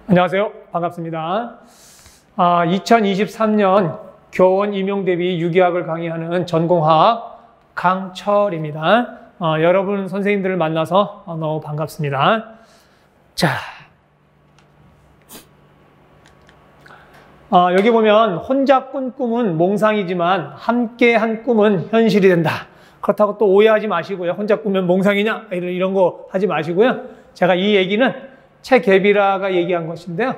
안녕하세요. 반갑습니다. 2023년 교원 임용 대비 유기학을 강의하는 전공학 강철입니다. 여러분 선생님들을 만나서 너무 반갑습니다. 자, 여기 보면 혼자 꾼 꿈은 몽상이지만 함께 한 꿈은 현실이 된다. 그렇다고 또 오해하지 마시고요. 혼자 꾸면 몽상이냐? 이런 거 하지 마시고요. 제가 이 얘기는 채 게비라가 얘기한 것인데요.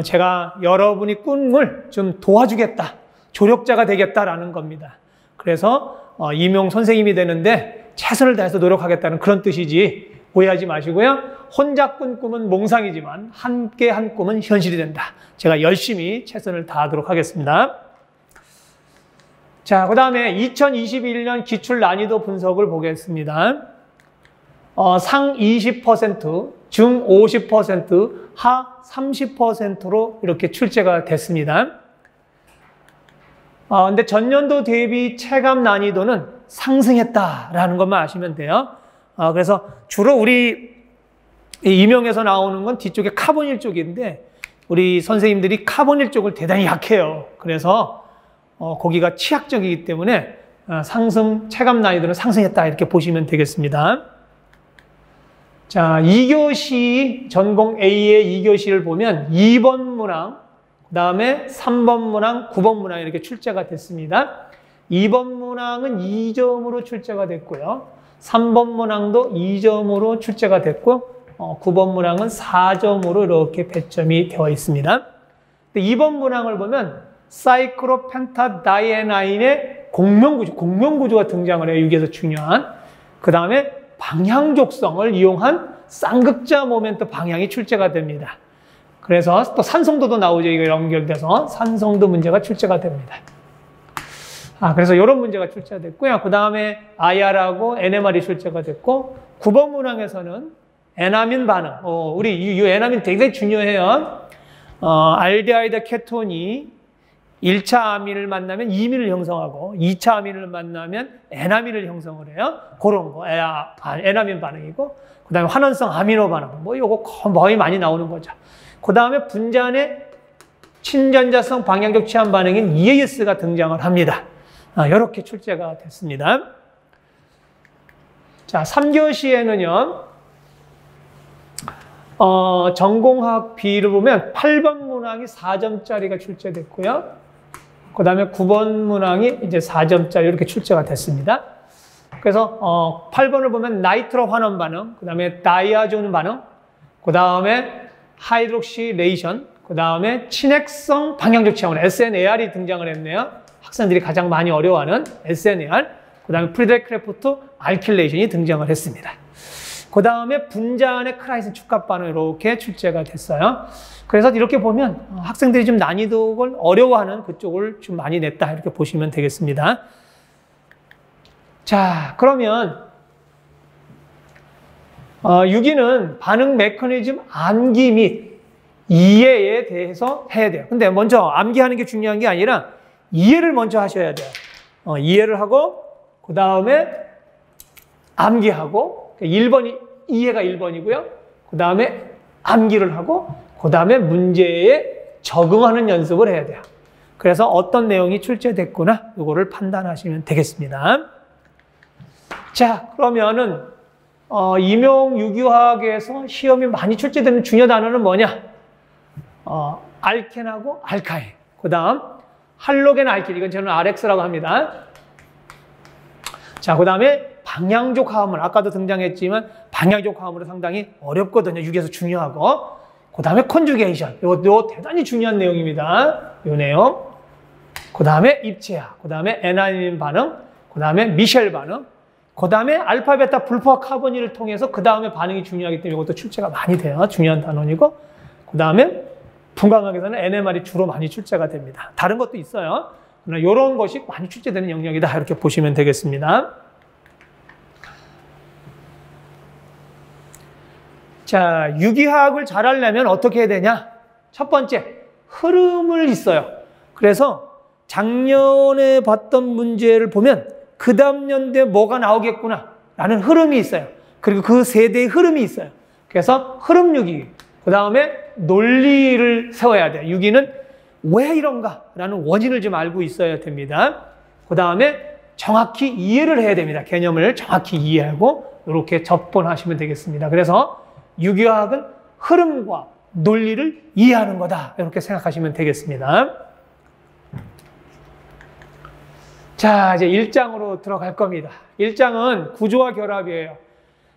제가 여러분이 꿈을 좀 도와주겠다. 조력자가 되겠다라는 겁니다. 그래서 임용 선생님이 되는데 최선을 다해서 노력하겠다는 그런 뜻이지 오해하지 마시고요. 혼자 꾼 꿈은 몽상이지만 함께 한 꿈은 현실이 된다. 제가 열심히 최선을 다하도록 하겠습니다. 자, 그 다음에 2021년 기출 난이도 분석을 보겠습니다. 상 20%, 중 50%, 하 30%로 이렇게 출제가 됐습니다. 근데 전년도 대비 체감 난이도는 상승했다라는 것만 아시면 돼요. 그래서 주로 우리 임용에서 나오는 건 뒤쪽에 카본일 쪽인데 우리 선생님들이 카본일 쪽을 대단히 약해요. 그래서 거기가 취약적이기 때문에 체감 난이도는 상승했다 이렇게 보시면 되겠습니다. 자, 2교시 전공 A의 2교시를 보면 2번 문항, 그 다음에 3번 문항, 9번 문항 이렇게 출제가 됐습니다. 2번 문항은 2점으로 출제가 됐고요. 3번 문항도 2점으로 출제가 됐고 9번 문항은 4점으로 이렇게 배점이 되어 있습니다. 2번 문항을 보면 사이클로펜타다이에나인의 공명구조가 등장을 해요. 여기에서 중요한. 그 다음에 방향족성을 이용한 쌍극자 모멘트 방향이 출제가 됩니다. 그래서 또 산성도도 나오죠. 이거 연결돼서 산성도 문제가 출제가 됩니다. 그래서 이런 문제가 출제가 됐고요. 그 다음에 IR하고 NMR이 출제가 됐고 9번 문항에서는 에나민 반응. 우리 이 에나민 되게 중요해요. 알데하이드 케톤이 1차 아민을 만나면 2민을 형성하고 2차 아민을 만나면 에나민을 형성을 해요. 그런 거. 에나민 반응이고 그 다음에 환원성 아미노 반응. 요거 거의 많이 나오는 거죠. 그 다음에 분자의 친전자성 방향적 취한 반응인 EAS가 등장을 합니다. 이렇게 출제가 됐습니다. 자, 3교시에는요. 전공학 B를 보면 8번 문항이 4점짜리가 출제됐고요. 그 다음에 9번 문항이 이제 4점짜리 이렇게 출제가 됐습니다. 그래서 8번을 보면 나이트로 환원 반응, 그 다음에 다이아존 반응, 그 다음에 하이드록시레이션, 그 다음에 친핵성 방향적 취향으로 SNAR이 등장을 했네요. 학생들이 가장 많이 어려워하는 SNAR, 그 다음에 프리드크래프트 알킬레이션이 등장을 했습니다. 그 다음에 분자 안의 크라이슨 축합 반응 이렇게 출제가 됐어요. 그래서 이렇게 보면 학생들이 좀 난이도를 어려워하는 그쪽을 좀 많이 냈다 이렇게 보시면 되겠습니다. 자, 그러면 6위는 반응 메커니즘 암기 및 이해에 대해서 해야 돼요. 근데 먼저 암기하는 게 중요한 게 아니라 이해를 먼저 하셔야 돼요. 이해를 하고 그 다음에 암기하고 1번이 이해가 1번이고요. 그 다음에 암기를 하고 그 다음에 문제에 적응하는 연습을 해야 돼요. 그래서 어떤 내용이 출제됐구나 이거를 판단하시면 되겠습니다. 자, 그러면은 임용 유기화학에서 시험이 많이 출제되는 중요 단어는 뭐냐? 알켄하고 알카인. 그 다음 할로겐 알킬. 이건 저는 RX라고 합니다. 자, 그 다음에 방향족 화합물. 아까도 등장했지만 방향족 화합물은 상당히 어렵거든요. 유기에서 중요하고. 그 다음에 컨주게이션. 이거 대단히 중요한 내용입니다. 이 내용. 그 다음에 입체화. 그 다음에 에나닌 반응. 그 다음에 미셸 반응. 그 다음에 알파, 베타, 불포화 카보니를 통해서 그 다음에 반응이 중요하기 때문에 이것도 출제가 많이 돼요. 중요한 단원이고. 그 다음에 분광학에서는 NMR이 주로 많이 출제가 됩니다. 다른 것도 있어요. 그러나 이런 것이 많이 출제되는 영역이다. 이렇게 보시면 되겠습니다. 자, 유기화학을 잘 하려면 어떻게 해야 되냐? 첫 번째, 흐름을 있어요. 그래서 작년에 봤던 문제를 보면 그 다음 연도에 뭐가 나오겠구나 라는 흐름이 있어요. 그리고 그 세대의 흐름이 있어요. 그래서 흐름 유기, 그 다음에 논리를 세워야 돼요. 유기는 왜 이런가라는 원인을 좀 알고 있어야 됩니다. 그 다음에 정확히 이해를 해야 됩니다. 개념을 정확히 이해하고 이렇게 접근하시면 되겠습니다. 그래서 유기화학은 흐름과 논리를 이해하는 거다. 이렇게 생각하시면 되겠습니다. 자, 이제 1장으로 들어갈 겁니다. 1장은 구조와 결합이에요.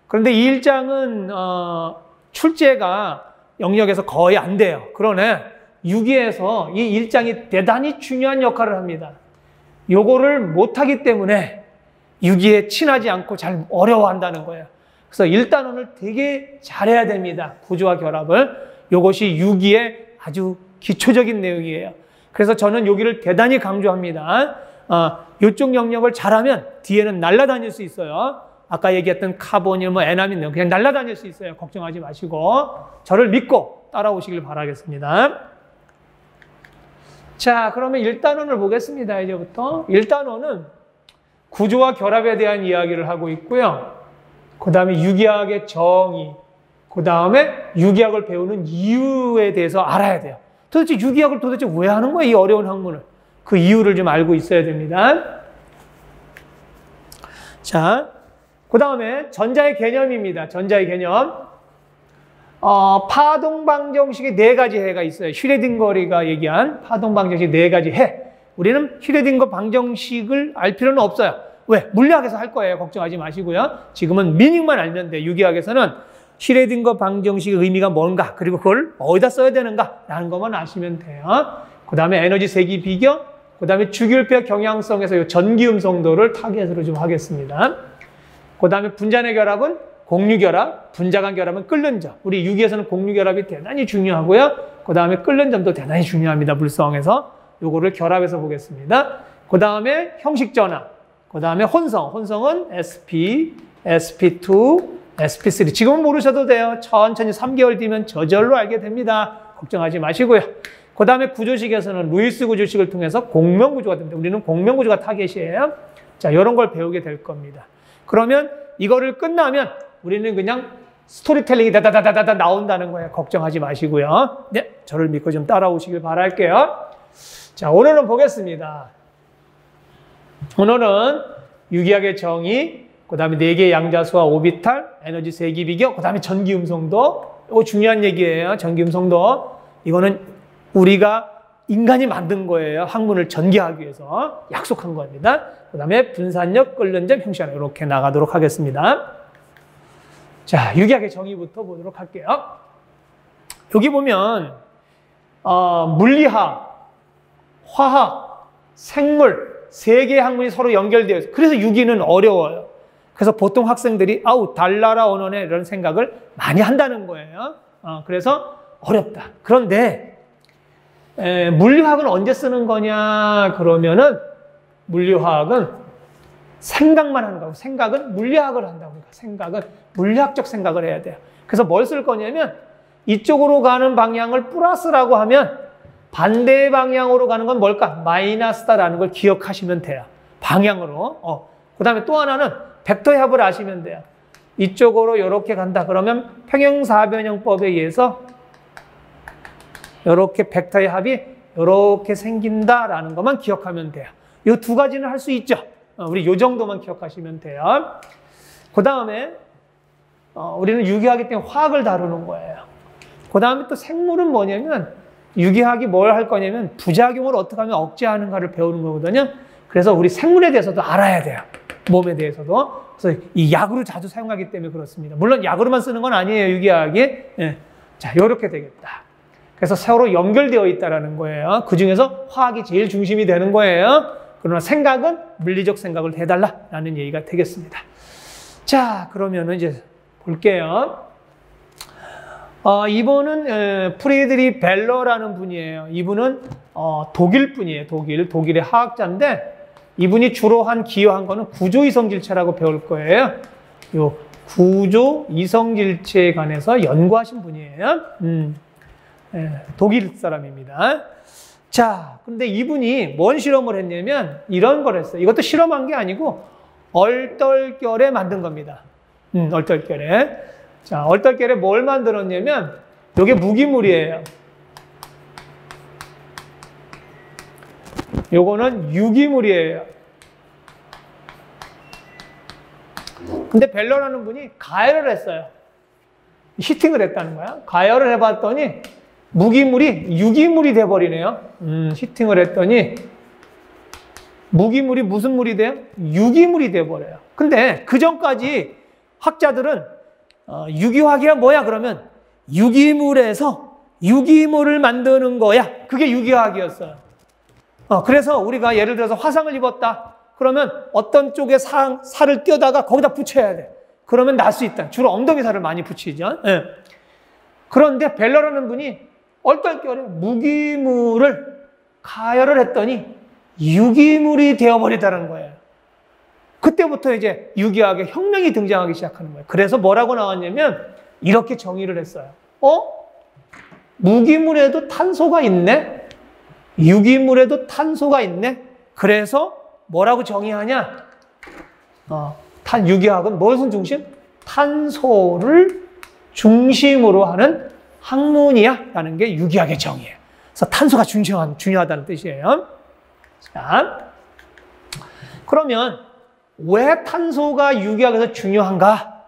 그런데 이 1장은 출제가 영역에서 거의 안 돼요. 그러네 유기에서 이 1장이 대단히 중요한 역할을 합니다. 요거를 못하기 때문에 유기에 친하지 않고 잘 어려워한다는 거예요. 그래서 1단원을 되게 잘해야 됩니다. 구조와 결합을. 요것이 유기의 아주 기초적인 내용이에요. 그래서 저는 여기를 대단히 강조합니다. 이쪽 영역을 잘하면 뒤에는 날아다닐 수 있어요. 아까 얘기했던 카본이 에나민 그냥 날아다닐 수 있어요. 걱정하지 마시고 저를 믿고 따라오시길 바라겠습니다. 자, 그러면 1단원을 보겠습니다. 이제부터 1단원은 구조와 결합에 대한 이야기를 하고 있고요. 그 다음에 유기학의 정의, 그 다음에 유기학을 배우는 이유에 대해서 알아야 돼요. 도대체 유기학을 도대체 왜 하는 거야? 이 어려운 학문을. 그 이유를 좀 알고 있어야 됩니다. 자, 그 다음에 전자의 개념입니다. 전자의 개념. 파동방정식의 4가지 해가 있어요. 슈레딩거리가 얘기한 파동방정식 4가지 해. 우리는 슈레딩거 방정식을 알 필요는 없어요. 왜? 물리학에서 할 거예요. 걱정하지 마시고요. 지금은 미닝만 알면 돼. 유기학에서는 슈레딩거 방정식의 의미가 뭔가, 그리고 그걸 어디다 써야 되는가 라는 것만 아시면 돼요. 그 다음에 에너지 세기 비교, 그 다음에 주기율표 경향성에서 이 전기음성도를 타겟으로 좀 하겠습니다. 그 다음에 분자내 결합은 공유결합, 분자간 결합은 끓는 점. 우리 유기에서는 공유결합이 대단히 중요하고요. 그 다음에 끓는 점도 대단히 중요합니다. 물성에서. 요거를 결합해서 보겠습니다. 그 다음에 형식전화. 그 다음에 혼성. 혼성은 SP, SP2, SP3. 지금은 모르셔도 돼요. 천천히 3개월 뒤면 저절로 알게 됩니다. 걱정하지 마시고요. 그 다음에 구조식에서는 루이스 구조식을 통해서 공명구조가 됩니다. 우리는 공명구조가 타겟이에요. 자, 이런 걸 배우게 될 겁니다. 그러면 이거를 끝나면 우리는 그냥 스토리텔링이 다다다다다 나온다는 거예요. 걱정하지 마시고요. 네, 저를 믿고 좀 따라오시길 바랄게요. 자, 오늘은 보겠습니다. 오늘은 유기학의 정의, 그 다음에 4개의 양자수와 오비탈, 에너지 세기 비교, 그 다음에 전기음성도. 이거 중요한 얘기예요. 전기음성도. 이거는 우리가 인간이 만든 거예요. 학문을 전개하기 위해서 약속한 겁니다. 그 다음에 분산력, 끓는 점, 형식하나 이렇게 나가도록 하겠습니다. 자, 유기학의 정의부터 보도록 할게요. 여기 보면 물리학, 화학, 생물 3개의 학문이 서로 연결되어 있어요. 그래서 유기는 어려워요. 그래서 보통 학생들이 아우 달나라 언어네 이런 생각을 많이 한다는 거예요. 그래서 어렵다. 그런데 물리화학은 언제 쓰는 거냐 그러면은 물리화학은 생각만 하는 거고 생각은 물리학을 한다고. 그러니까 생각은 물리학적 생각을 해야 돼요. 그래서 뭘 쓸 거냐면 이쪽으로 가는 방향을 플러스라고 하면 반대 방향으로 가는 건 뭘까? 마이너스다라는 걸 기억하시면 돼요. 방향으로. 그 다음에 또 하나는 벡터의 합을 아시면 돼요. 이쪽으로 이렇게 간다 그러면 평행사변형법에 의해서 이렇게 벡터의 합이 이렇게 생긴다라는 것만 기억하면 돼요. 이 2가지는 할 수 있죠. 우리 이 정도만 기억하시면 돼요. 그 다음에 우리는 유기하기 때문에 화학을 다루는 거예요. 그 다음에 또 생물은 뭐냐면 유기학이 뭘 할 거냐면 부작용을 어떻게 하면 억제하는가를 배우는 거거든요. 그래서 우리 생물에 대해서도 알아야 돼요. 몸에 대해서도. 그래서 이 약으로 자주 사용하기 때문에 그렇습니다. 물론 약으로만 쓰는 건 아니에요. 유기학이. 예. 자, 이렇게 되겠다. 그래서 서로 연결되어 있다는 거예요. 그 중에서 화학이 제일 중심이 되는 거예요. 그러나 생각은 물리적 생각을 해달라는 얘기가 되겠습니다. 자, 그러면 이제 볼게요. 이분은 프리드리 벨러라는 분이에요. 이분은 독일 분이에요. 독일의 화학자인데 이분이 주로 기여한 거는 구조 이성질체라고 배울 거예요. 요 구조 이성질체에 관해서 연구하신 분이에요. 독일 사람입니다. 자, 근데 이분이 뭔 실험을 했냐면 이런 걸 했어요. 이것도 실험한 게 아니고 얼떨결에 만든 겁니다. 얼떨결에. 자, 얼떨결에 뭘 만들었냐면 요게 무기물이에요. 요거는 유기물이에요. 근데 벨러라는 분이 가열을 했어요. 히팅을 했다는 거야. 가열을 해봤더니 무기물이 유기물이 돼버리네요. 히팅을 했더니 무기물이 무슨 물이 돼요? 유기물이 돼버려요. 근데 그 전까지 학자들은 유기화학이야 뭐야 그러면 유기물에서 유기물을 만드는 거야. 그게 유기화학이었어요. 그래서 우리가 예를 들어서 화상을 입었다. 그러면 어떤 쪽에 살을 떼다가 거기다 붙여야 돼. 그러면 날 수 있다. 주로 엉덩이 살을 많이 붙이죠. 네. 그런데 벨러라는 분이 얼떨결에 무기물을 가열을 했더니 유기물이 되어버리다는 거예요. 그때부터 이제 유기화학의 혁명이 등장하기 시작하는 거예요. 그래서 뭐라고 나왔냐면 이렇게 정의를 했어요. 무기물에도 탄소가 있네? 유기물에도 탄소가 있네? 그래서 뭐라고 정의하냐? 유기화학은 무슨 중심? 탄소를 중심으로 하는 학문이야 라는 게 유기학의 정의예요. 그래서 탄소가 중요하다는 뜻이에요. 자, 그러면 왜 탄소가 유기학에서 중요한가?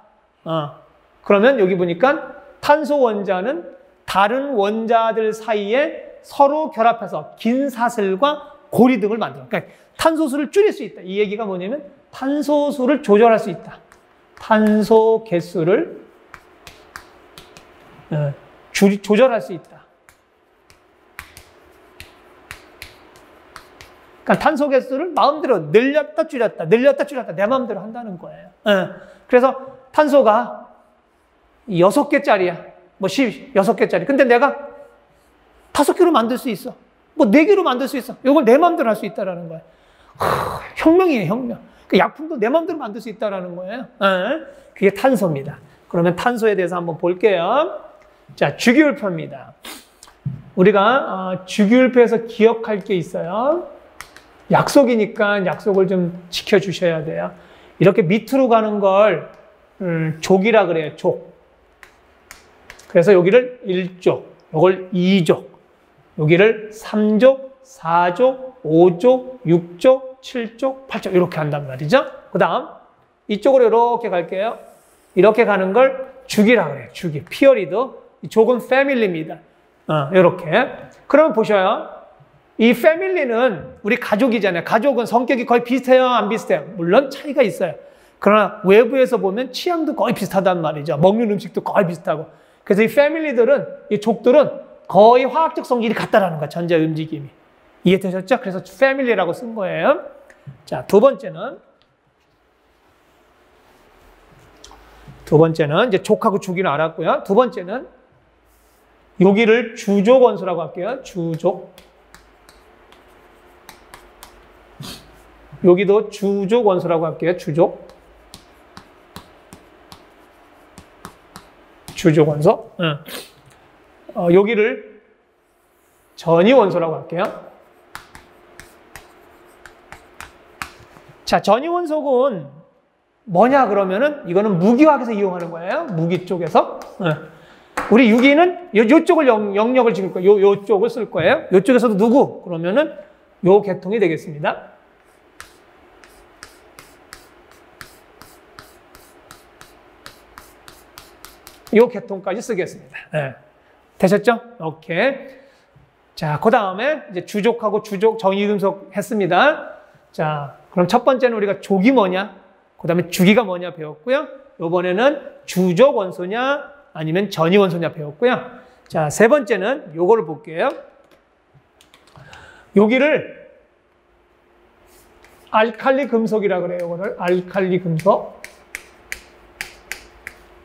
그러면 여기 보니까 탄소 원자는 다른 원자들 사이에 서로 결합해서 긴 사슬과 고리 등을 만들어. 그러니까 탄소수를 줄일 수 있다. 이 얘기가 뭐냐면 탄소수를 조절할 수 있다. 탄소 개수를 조절할 수 있다. 그러니까 탄소 개수를 마음대로 늘렸다 줄였다 내 마음대로 한다는 거예요. 그래서 탄소가 6개짜리야. 뭐 6개짜리. 근데 내가 5개로 만들 수 있어. 뭐 4개로 만들 수 있어. 이걸 내 마음대로 할 수 있다는 거예요. 혁명이에요, 혁명. 그 약품도 내 마음대로 만들 수 있다는 거예요. 그게 탄소입니다. 그러면 탄소에 대해서 한번 볼게요. 자, 주기율표입니다. 우리가 주기율표에서 기억할 게 있어요. 약속이니까 약속을 좀 지켜주셔야 돼요. 이렇게 밑으로 가는 걸 족이라 그래요, 족. 그래서 여기를 1족, 이걸 2족, 여기를 3족, 4족, 5족, 6족, 7족, 8족 이렇게 한단 말이죠. 그 다음 이쪽으로 이렇게 갈게요. 이렇게 가는 걸 주기라 그래요. 주기, 피어리드. 이 족은 패밀리입니다. 이렇게. 그러면 보셔요. 이 패밀리는 우리 가족이잖아요. 가족은 성격이 거의 비슷해요? 안 비슷해요? 물론 차이가 있어요. 그러나 외부에서 보면 취향도 거의 비슷하단 말이죠. 먹는 음식도 거의 비슷하고. 그래서 이 패밀리들은, 이 족들은 거의 화학적 성질이 같다라는 거야. 전자 움직임이. 이해되셨죠? 그래서 패밀리라고 쓴 거예요. 자, 두 번째는 이제 족하고 주기는 알았고요. 두 번째는 여기를 주족 원소라고 할게요. 주족. 여기도 주족 원소라고 할게요. 주족. 주족 원소. 여기를 전이 원소라고 할게요. 자, 전이 원소는 뭐냐 그러면은 이거는 무기화학에서 이용하는 거예요. 무기 쪽에서. 우리 유기는 요쪽을 영역을 지을 거예요. 요쪽을 쓸 거예요. 요쪽에서도 누구? 그러면은 요 계통이 되겠습니다. 요 계통까지 쓰겠습니다. 네. 되셨죠? 오케이. 자, 그 다음에 이제 주족하고 주족 정이금속 했습니다. 자, 그럼 첫 번째는 우리가 족이 뭐냐? 그 다음에 주기가 뭐냐 배웠고요. 이번에는 주족 원소냐 아니면 전이 원소냐 배웠고요. 자, 세 번째는 요거를 볼게요. 여기를 알칼리 금속이라 그래요. 이거를 알칼리 금속.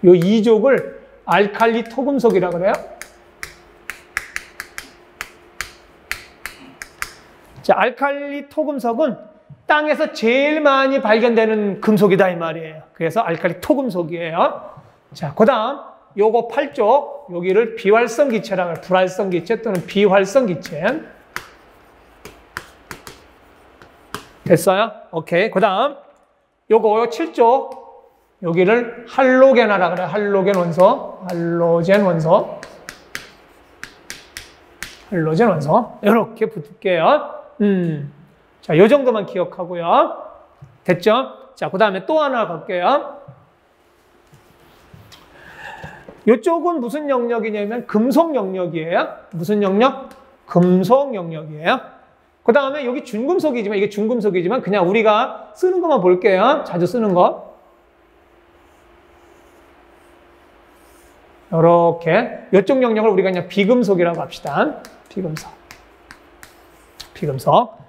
요 2족을 알칼리 토금속이라 그래요. 자, 알칼리 토금속은 땅에서 제일 많이 발견되는 금속이다 이 말이에요. 그래서 알칼리 토금속이에요. 자, 그 다음 요거 8족 여기를 비활성 기체라고 해요. 불활성 기체 또는 비활성 기체. 됐어요? 오케이. 그 다음 요거 7족 여기를 할로겐화라 그래요. 할로겐 원소. 할로겐 원소. 할로젠 원소. 이렇게 붙을게요. 자, 요 정도만 기억하고요. 됐죠? 자, 그 다음에 또 하나 갈게요. 이쪽은 무슨 영역이냐면 금속 영역이에요. 무슨 영역? 금속 영역이에요. 그 다음에 여기 준금속이지만, 이게 준금속이지만 그냥 우리가 쓰는 것만 볼게요. 자주 쓰는 거. 이렇게. 이쪽 영역을 우리가 그냥 비금속이라고 합시다. 비금속. 비금속.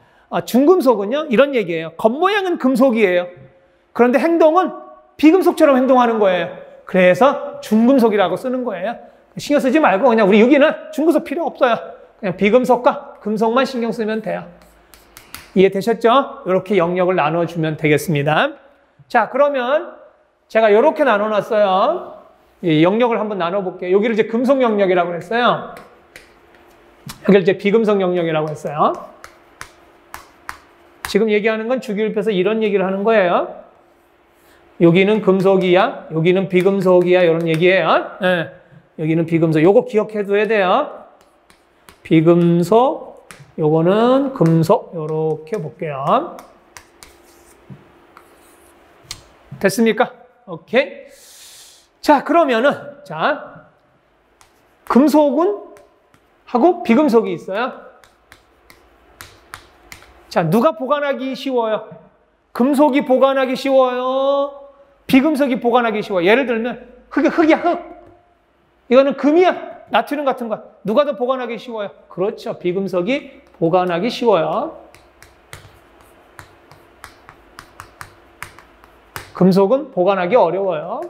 준금속은요, 이런 얘기예요. 겉모양은 금속이에요. 그런데 행동은 비금속처럼 행동하는 거예요. 그래서 준금속이라고 쓰는 거예요. 신경 쓰지 말고 그냥 우리 여기는 준금속 필요 없어요. 그냥 비금속과 금속만 신경 쓰면 돼요. 이해되셨죠? 이렇게 영역을 나눠주면 되겠습니다. 자, 그러면 제가 이렇게 나눠놨어요. 이 영역을 한번 나눠볼게요. 여기를 이제 금속 영역이라고 했어요. 여기를 이제 비금속 영역이라고 했어요. 지금 얘기하는 건 주기율표에서 이런 얘기를 하는 거예요. 여기는 금속이야, 여기는 비금속이야, 이런 얘기예요. 네. 여기는 비금속. 요거 기억해둬야 돼요. 비금속, 요거는 금속. 요렇게 볼게요. 됐습니까? 오케이. 자, 그러면은, 자, 금속은 하고 비금속이 있어요. 자, 누가 보관하기 쉬워요? 금속이 보관하기 쉬워요? 비금속이 보관하기 쉬워요? 예를 들면, 흙이야, 흙. 이거는 금이야. 나트륨 같은 거. 누가 더 보관하기 쉬워요? 그렇죠. 비금속이 보관하기 쉬워요. 금속은 보관하기 어려워요.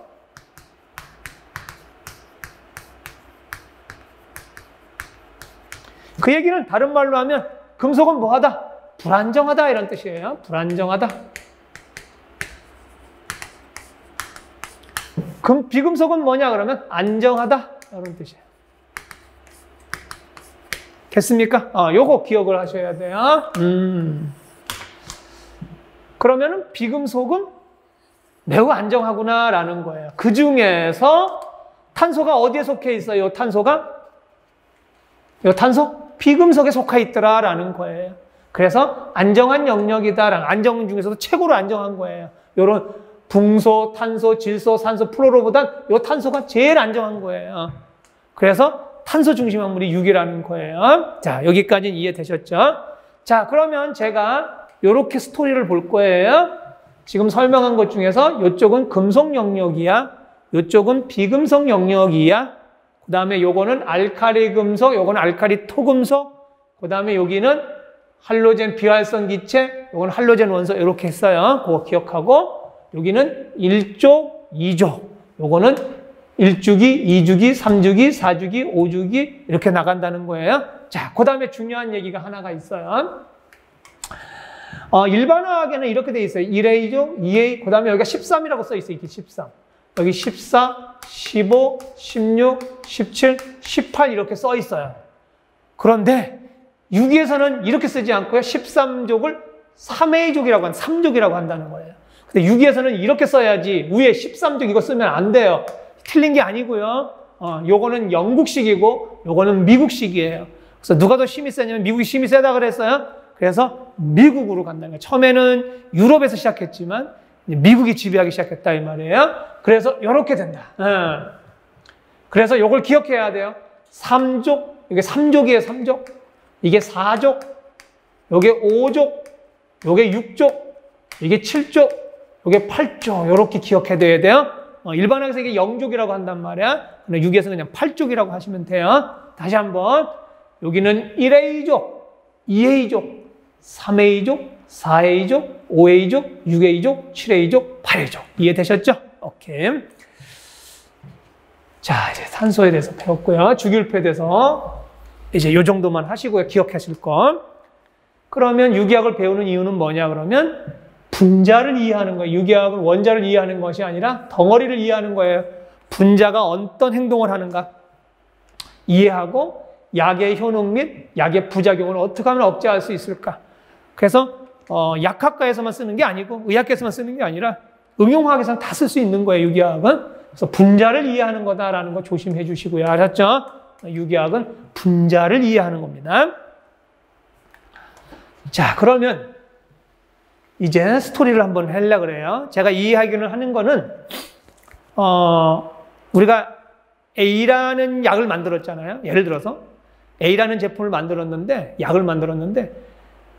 그 얘기는 다른 말로 하면 금속은 뭐하다? 불안정하다 이런 뜻이에요. 불안정하다. 비금속은 뭐냐 그러면 안정하다 이런 뜻이에요. 됐습니까? 요거 기억을 하셔야 돼요. 그러면은 비금속은 매우 안정하구나라는 거예요. 그 중에서 탄소가 어디에 속해 있어요? 탄소가? 이 탄소? 비금속에 속해 있더라라는 거예요. 그래서 안정한 영역이다. 안정 중에서도 최고로 안정한 거예요. 요런 붕소, 탄소, 질소, 산소, 플로로보단 요 탄소가 제일 안정한 거예요. 그래서 탄소 중심 화물이 6이라는 거예요. 자, 여기까지는 이해되셨죠? 자, 그러면 제가 요렇게 스토리를 볼 거예요. 지금 설명한 것 중에서 요쪽은 금속 영역이야. 요쪽은 비금속 영역이야. 그 다음에 요거는 알카리 금속, 요거는 알카리 토금속. 그 다음에 여기는 할로젠 비활성 기체, 요거는 할로젠 원소 이렇게 했어요. 그거 기억하고 여기는 1족, 2족. 요거는 1주기, 2주기, 3주기, 4주기, 5주기 이렇게 나간다는 거예요. 자, 그 다음에 중요한 얘기가 하나가 있어요. 일반화하게는 이렇게 돼 있어요. 1A족, 2A, 그 다음에 여기가 13이라고 써 있어요. 이게 13. 여기 14, 15, 16, 17, 18 이렇게 써 있어요. 그런데 6위에서는 이렇게 쓰지 않고요. 13족을 3A족이라고 3족이라고 한다는 거예요. 근데 6위에서는 이렇게 써야지 위에 13족 이거 쓰면 안 돼요. 틀린 게 아니고요. 요거는 영국식이고 요거는 미국식이에요. 그래서 누가 더 힘이 세냐면 미국이 힘이 세다 그랬어요. 그래서 미국으로 간다는 거예요. 처음에는 유럽에서 시작했지만 미국이 지배하기 시작했다 이 말이에요. 그래서 이렇게 된다. 그래서 요걸 기억해야 돼요. 3족, 이게 3족이에요. 3족. 이게 4족, 요게 5족, 요게 6족, 이게 7족, 요게 8족. 이렇게 기억해둬야 돼요. 일반학에서 이게 0족이라고 한단 말이야. 근데 6에서는 그냥 8족이라고 하시면 돼요. 다시 한번. 여기는 1A족, 2A족, 3A족, 4A족, 5A족, 6A족, 7A족, 8A족. 이해되셨죠? 오케이. 자, 이제 탄소에 대해서 배웠고요. 주기율표에 대해서 이제 요 정도만 하시고요. 기억하실 거. 그러면 유기학을 배우는 이유는 뭐냐 그러면 분자를 이해하는 거예요. 유기학은 원자를 이해하는 것이 아니라 덩어리를 이해하는 거예요. 분자가 어떤 행동을 하는가 이해하고 약의 효능 및 약의 부작용을 어떻게 하면 억제할 수 있을까. 그래서 약학과에서만 쓰는 게 아니고 의학계에서만 쓰는 게 아니라 응용화학에서는 다 쓸 수 있는 거예요. 유기학은. 그래서 분자를 이해하는 거다라는 거 조심해 주시고요. 아셨죠? 유기학은 분자를 이해하는 겁니다. 자, 그러면 이제 스토리를 한번 하려고 그래요. 제가 이해하기를 하는 거는, 우리가 A라는 약을 만들었잖아요. 예를 들어서 A라는 제품을 만들었는데, 약을 만들었는데,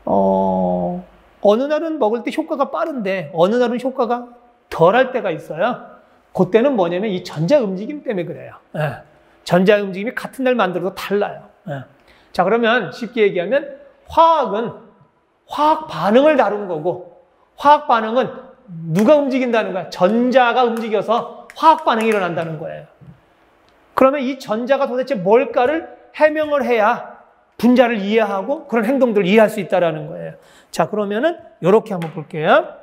어느 날은 먹을 때 효과가 빠른데, 어느 날은 효과가 덜할 때가 있어요. 그때는 뭐냐면 이 전자 움직임 때문에 그래요. 예. 전자 움직임이 같은 날 만들어도 달라요. 예. 자, 그러면 쉽게 얘기하면 화학은 화학 반응을 다룬 거고, 화학 반응은 누가 움직인다는 거야? 전자가 움직여서 화학 반응이 일어난다는 거예요. 그러면 이 전자가 도대체 뭘까를 해명을 해야 분자를 이해하고 그런 행동들을 이해할 수 있다는 거예요. 자, 그러면은 이렇게 한번 볼게요.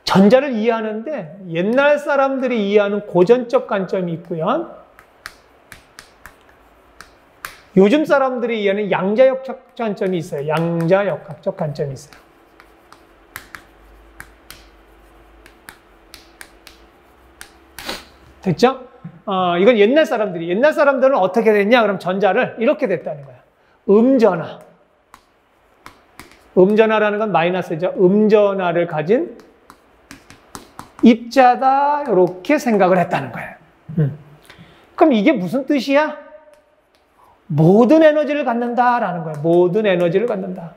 전자를 이해하는데 옛날 사람들이 이해하는 고전적 관점이 있고요. 요즘 사람들이 이해하는 양자역학적 관점이 있어요. 양자역학적 관점이 있어요. 됐죠? 이건 옛날 사람들은 어떻게 됐냐? 그럼 전자를 이렇게 됐다는 거야. 음전하. 음전하라는 건 마이너스죠. 음전하를 가진 입자다. 이렇게 생각을 했다는 거예요. 그럼 이게 무슨 뜻이야? 모든 에너지를 갖는다라는 거예요. 모든 에너지를 갖는다.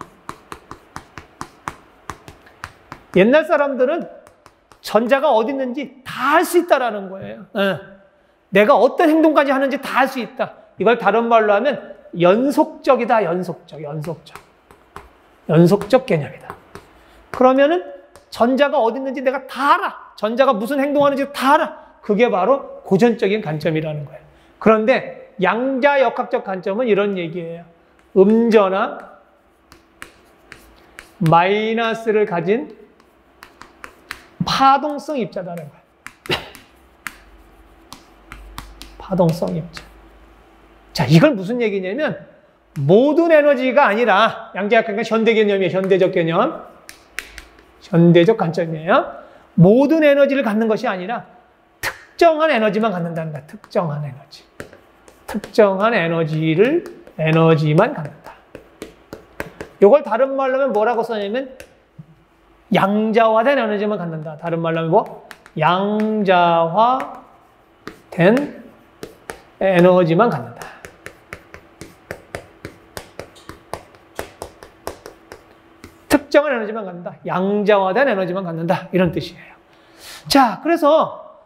옛날 사람들은 전자가 어디 있는지 다 알 수 있다라는 거예요. 내가 어떤 행동까지 하는지 다 알 수 있다. 이걸 다른 말로 하면 연속적이다. 연속적 개념이다. 그러면은 전자가 어디 있는지 내가 다 알아. 전자가 무슨 행동하는지 다 알아. 그게 바로 고전적인 관점이라는 거예요. 그런데 양자역학적 관점은 이런 얘기예요. 음전하 마이너스를 가진 파동성 입자라는 거예요. 파동성 입자. 자, 이건 무슨 얘기냐면 모든 에너지가 아니라 양자역학은 현대 개념이에요. 현대적 개념. 현대적 관점이에요. 모든 에너지를 갖는 것이 아니라 특정한 에너지만 갖는다는 거야. 특정한 에너지. 특정한 에너지만 갖는다. 이걸 다른 말로 하면 뭐라고 써냐면 양자화된 에너지만 갖는다. 다른 말로 하면 뭐? 양자화된 에너지만 갖는다. 특정한 에너지만 갖는다. 양자화된 에너지만 갖는다. 이런 뜻이에요. 자, 그래서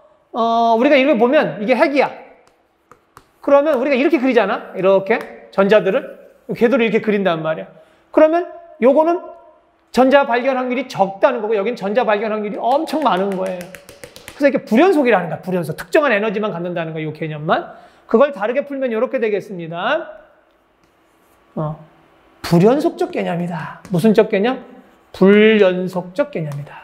우리가 이걸 보면 이게 핵이야. 그러면 우리가 이렇게 그리잖아. 이렇게 전자들을 궤도를 이렇게 그린단 말이야. 그러면 요거는 전자 발견 확률이 적다는 거고 여긴 전자 발견 확률이 엄청 많은 거예요. 그래서 이렇게 불연속이라는 거야. 불연속. 특정한 에너지만 갖는다는 거야. 이 개념만. 그걸 다르게 풀면 이렇게 되겠습니다. 불연속적 개념이다. 무슨 적 개념? 불연속적 개념이다.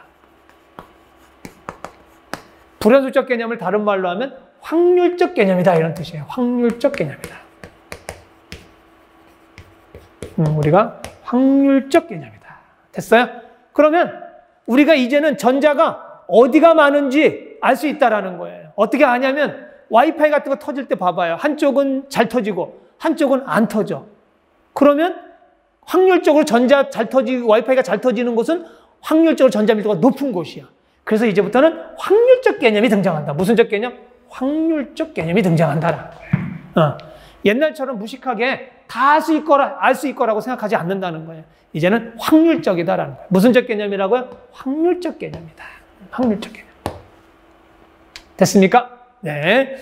불연속적 개념을 다른 말로 하면 확률적 개념이다. 이런 뜻이에요. 확률적 개념이다. 우리가 확률적 개념이다. 됐어요? 그러면 우리가 이제는 전자가 어디가 많은지 알 수 있다는 거예요. 어떻게 아냐면 와이파이 같은 거 터질 때 봐봐요. 한쪽은 잘 터지고 한쪽은 안 터져. 그러면 확률적으로 전자 잘 터지고 와이파이가 잘 터지는 곳은 확률적으로 전자 밀도가 높은 곳이야. 그래서 이제부터는 확률적 개념이 등장한다. 무슨 적 개념? 확률적 개념이 등장한다라는 거예요. 옛날처럼 무식하게 다 알 수 있거라고 생각하지 않는다는 거예요. 이제는 확률적이다라는 거예요. 무슨 적 개념이라고요? 확률적 개념이다. 확률적 개념. 됐습니까? 네.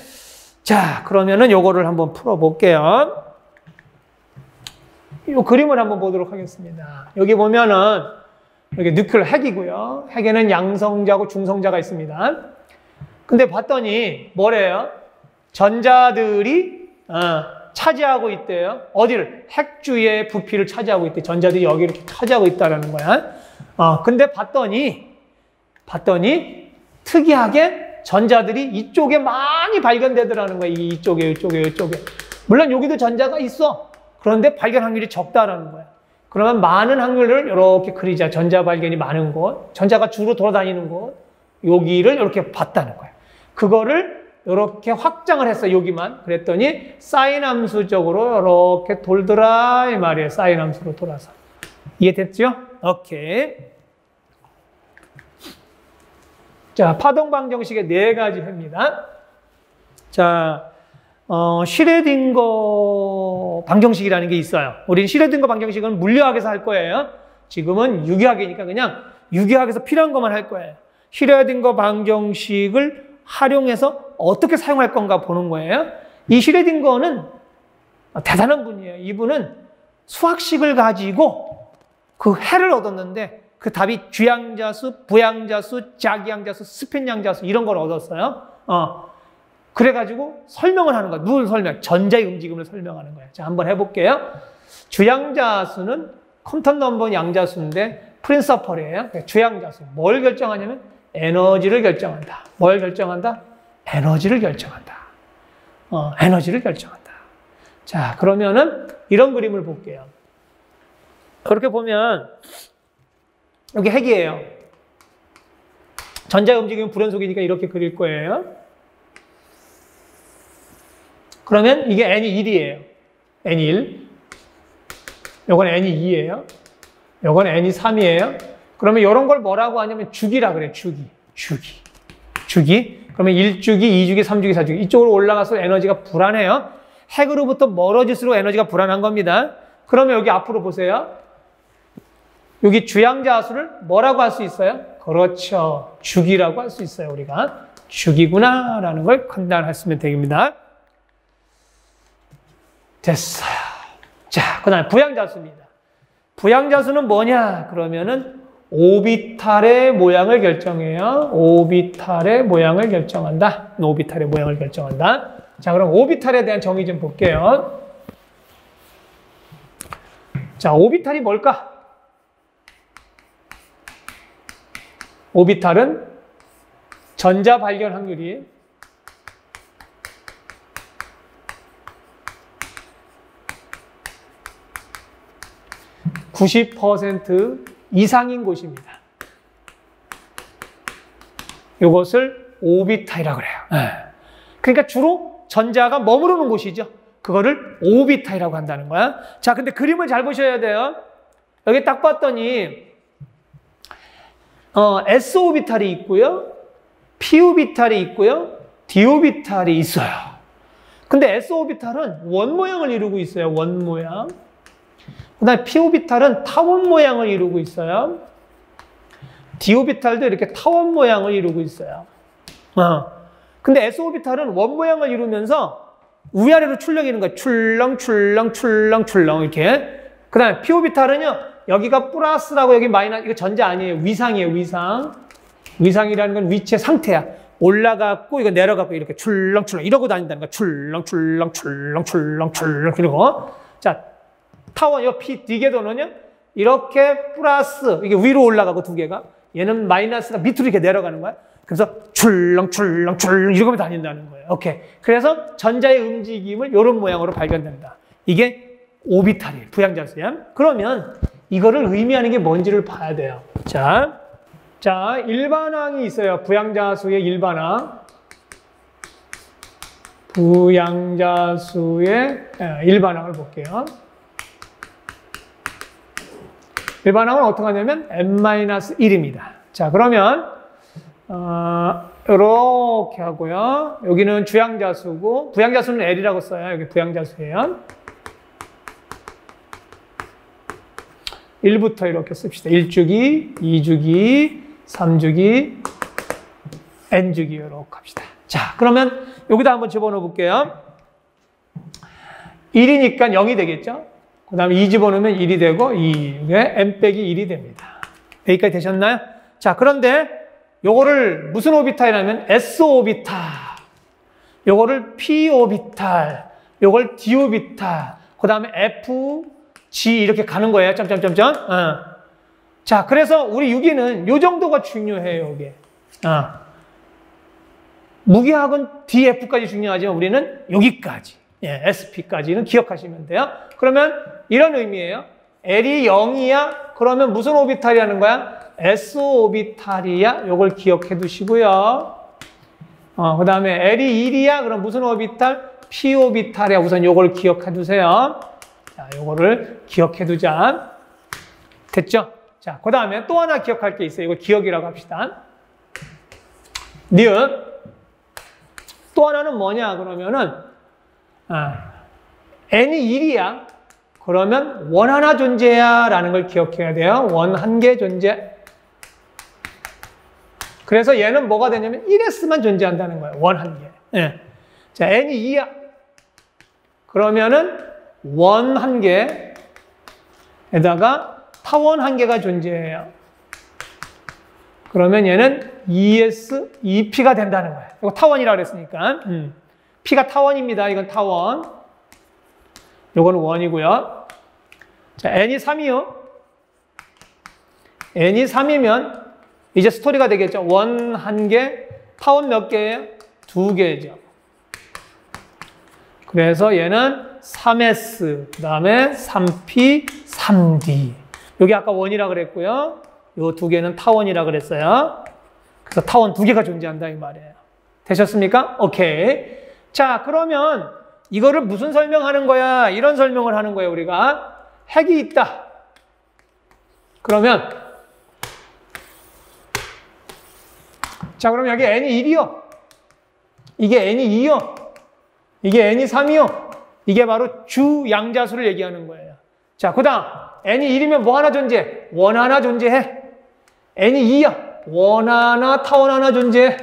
자, 그러면은 요거를 한번 풀어볼게요. 이 그림을 한번 보도록 하겠습니다. 여기 보면은 여기 뉴클 핵이고요. 핵에는 양성자고 중성자가 있습니다. 근데 봤더니 뭐래요? 전자들이 차지하고 있대요. 어디를? 핵 주위의 부피를 차지하고 있대. 전자들이 여기를 차지하고 있다는 거야. 근데 봤더니 특이하게 전자들이 이쪽에 많이 발견되더라는 거야. 이쪽에. 물론 여기도 전자가 있어. 그런데 발견 확률이 적다라는 거야. 그러면 많은 확률을 이렇게 그리자. 전자 발견이 많은 곳, 전자가 주로 돌아다니는 곳, 여기를 이렇게 봤다는 거야. 그거를 이렇게 확장을 했어, 여기만. 그랬더니 사인 함수적으로 이렇게 돌더라 이 말이에요. 사인 함수로 돌아서. 이해됐죠? 오케이. 자, 파동 방정식의 4가지 회입니다. 자, 슈레딩거 방정식이라는 게 있어요. 우리는 슈레딩거 방정식은 물리학에서 할 거예요. 지금은 유기학이니까 그냥 유기학에서 필요한 것만 할 거예요. 슈레딩거 방정식을 활용해서 어떻게 사용할 건가 보는 거예요. 이 슈레딩거는 대단한 분이에요. 이분은 수학식을 가지고 그 해를 얻었는데 그 답이 주양자수, 부양자수, 작양자수, 스핀양자수 이런 걸 얻었어요. 그래가지고 설명을 하는 거야. 무슨 설명? 전자의 움직임을 설명하는 거예요. 자, 한번 해볼게요. 주양자수는 컴퓨터 넘버 양자수인데 프린서펄이에요. 주양자수. 뭘 결정하냐면 에너지를 결정한다. 뭘 결정한다? 에너지를 결정한다. 에너지를 결정한다. 자, 그러면은 이런 그림을 볼게요. 그렇게 보면 여기 핵이에요. 전자의 움직임은 불연속이니까 이렇게 그릴 거예요. 그러면 이게 n이 1이에요. n이 1. 요건 n이 2예요. 요건 n이 3이에요. 그러면 이런 걸 뭐라고 하냐면 주기라 그래. 주기. 그러면 1주기, 2주기, 3주기, 4주기. 이쪽으로 올라가서 에너지가 불안해요. 핵으로부터 멀어질수록 에너지가 불안한 겁니다. 그러면 여기 앞으로 보세요. 여기 주양자수를 뭐라고 할 수 있어요? 그렇죠. 주기라고 할 수 있어요. 우리가 주기구나라는 걸 판단했으면 됩니다. 됐어요. 자, 그 다음에 부양자수입니다. 부양자수는 뭐냐? 그러면은 오비탈의 모양을 결정해요. 오비탈의 모양을 결정한다. 오비탈의 모양을 결정한다. 자, 그럼 오비탈에 대한 정의 좀 볼게요. 자, 오비탈이 뭘까? 오비탈은 전자 발견 확률이 90% 이상인 곳입니다. 이것을 오비탈이라고 그래요. 그러니까 주로 전자가 머무르는 곳이죠. 그거를 오비탈이라고 한다는 거야. 자, 근데 그림을 잘 보셔야 돼요. 여기 딱 봤더니 S오비탈이 있고요. P오비탈이 있고요. D오비탈이 있어요. 근데 S오비탈은 원 모양을 이루고 있어요. 원 모양. 그 다음에 P오비탈은 타원 모양을 이루고 있어요. D오비탈도 이렇게 타원 모양을 이루고 있어요. 근데 S오비탈은 원 모양을 이루면서 위아래로 출렁이는 거예요. 출렁, 출렁, 출렁, 출렁 이렇게. 그 다음에 P오비탈은요. 여기가 플러스라고 여기 마이너스. 이거 전자 아니에요. 위상이에요. 위상. 위상이라는 건 위치의 상태야. 올라갔고 이거 내려갔고 이렇게 출렁, 출렁 이러고 다닌다는 거야. 출렁, 출렁, 출렁, 출렁, 출렁 이러고. 자, 타원 이 P D궤도는요. 이렇게 플러스 이게 위로 올라가고 두 개가 얘는 마이너스가 밑으로 이렇게 내려가는 거야. 그래서 출렁, 출렁, 출렁 이러고 다닌다는 거예요. 오케이. 그래서 전자의 움직임을 이런 모양으로 발견된다. 이게 오비탈이에요. 부양자수야. 그러면 이거를 의미하는 게 뭔지를 봐야 돼요. 자, 일반항이 있어요. 부양자수의 일반항. 부양자수의 일반항을 볼게요. 일반항은 어떻게 하냐면 n-1입니다. 자, 그러면 이렇게 하고요. 여기는 주양자수고 부양자수는 L이라고 써요. 여기 부양자수예요. 1부터 이렇게 씁시다. 1주기, 2주기, 3주기, n주기 이렇게 합시다. 자, 그러면 여기다 한번 집어넣어 볼게요. 1이니까 0이 되겠죠? 그 다음에 2 집어넣으면 1이 되고, 이게 n 빼기 1이 됩니다. 여기까지 되셨나요? 자, 그런데 요거를 무슨 오비탈이냐면 S오비탈, 요거를 P오비탈, 요걸 D오비탈, 그 다음에 F, G 이렇게 가는 거예요. 점점점점. 자, 그래서 우리 유기는 요 정도가 중요해요. 이게. 무기학은 DF까지 중요하지만 우리는 여기까지. 예, SP까지는 기억하시면 돼요. 그러면 이런 의미예요. L이 0이야? 그러면 무슨 오비탈이라는 거야? S오비탈이야? 요걸 기억해 두시고요. 그 다음에 L이 1이야? 그럼 무슨 오비탈? p 오비탈이야. 우선 요걸 기억해 두세요. 자, 요거를 기억해 두자. 됐죠? 자, 그 다음에 또 하나 기억할 게 있어요. 이거 기억이라고 합시다. 니은. 또 하나는 뭐냐? 그러면은, n이 1이야. 그러면 원 하나 존재야. 라는 걸 기억해야 돼요. 원 한 개 존재. 그래서 얘는 뭐가 되냐면 1s만 존재한다는 거예요. 원 한 개. 예. 자, n이 2야. 그러면은 원 한 개에다가 타원 한 개가 존재해요. 그러면 얘는 2s, 2p가 된다는 거예요. 이거 타원이라고 그랬으니까. p가 타원입니다. 이건 타원. 요거는 원이고요. 자, n이 3이요. n이 3이면 이제 스토리가 되겠죠. 원 한 개, 타원 몇 개예요? 2개죠. 그래서 얘는 3s, 그 다음에 3p, 3d. 여기 아까 원이라 그랬고요. 요 두 개는 타원이라 그랬어요. 그래서 타원 2개가 존재한다 이 말이에요. 되셨습니까? 오케이. 자, 그러면 이거를 무슨 설명하는 거야? 이런 설명을 하는 거예요, 우리가. 핵이 있다. 그러면 자, 그럼 여기 n이 1이요. 이게 n이 2요. 이게 n이 3이요. 이게 바로 주 양자수를 얘기하는 거예요. 자, 그 다음 n이 1이면 뭐 하나 존재해? 원 하나 존재해. n이 2야. 원 하나, 타원 하나 존재해.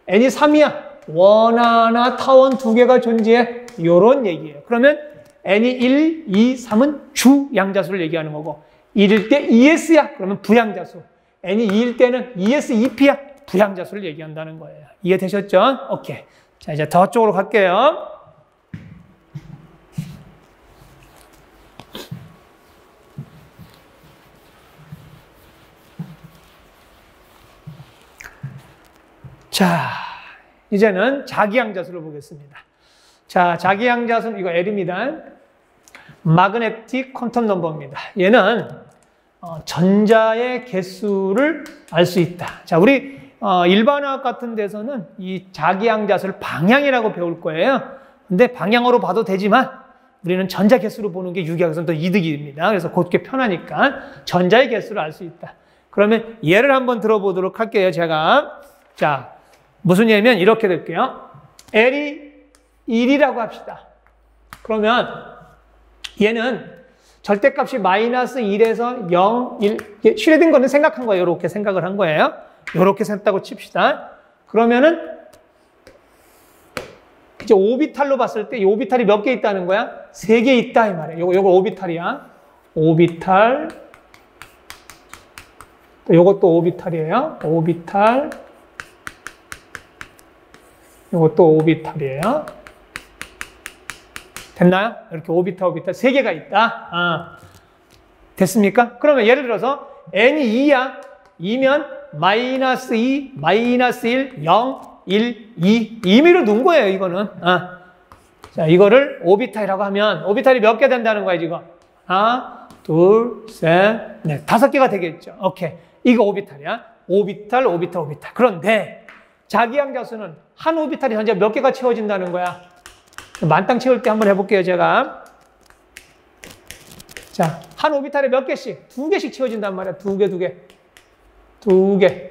n이 3이야. 원 하나, 타원 2개가 존재해. 요런 얘기예요. 그러면 n이 1, 2, 3은 주 양자수를 얘기하는 거고 1일 때 2s야. 그러면 부양자수. n이 2일 때는 2s, 2p야. 부양자수를 얘기한다는 거예요. 이해되셨죠? 오케이. 자, 이제 저쪽으로 갈게요. 자, 이제는 자기양자수를 보겠습니다. 자, 자기양자수는 이거 L입니다. 마그네틱 퀀텀 넘버입니다. 얘는 전자의 개수를 알 수 있다. 자, 우리 일반화학 같은 데서는 이 자기양자수를 방향이라고 배울 거예요. 근데 방향으로 봐도 되지만 우리는 전자 개수로 보는 게 유기학에서는 더 이득입니다. 그래서 그게 편하니까 전자의 개수를 알 수 있다. 그러면 예를 한번 들어보도록 할게요. 제가 자, 무슨 예면 이렇게 될게요. L이 1이라고 합시다. 그러면 얘는 절대값이 마이너스 1에서 0, 1 슈레딩거는 생각한 거예요. 이렇게 생각을 한 거예요. 이렇게 생각하고 칩시다. 그러면은 이제 오비탈로 봤을 때 이 오비탈이 몇 개 있다는 거야? 3개 있다 이 말이에요. 요거 오비탈이야. 오비탈. 또 요것도 오비탈이에요. 오비탈. 요것도 오비탈이에요. 됐나요? 이렇게 오비탈, 오비탈 3개가 있다. 됐습니까? 그러면 예를 들어서 n이 2야. 2면 마이너스 2, 마이너스 1, 0, 1, 2. 임의로 놓은 거예요, 이거는. 자, 이거를 오비탈이라고 하면 오비탈이 몇 개 된다는 거야, 지금? 하나, 둘, 셋, 넷. 5개가 되겠죠. 오케이. 이거 오비탈이야. 오비탈, 오비탈, 오비탈. 그런데 자기양자수는 한 오비탈이 현재 몇 개가 채워진다는 거야? 만땅 채울 때 한번 해볼게요, 제가. 자, 한 오비탈에 몇 개씩? 2개씩 채워진단 말이야. 2개, 2개. 2개,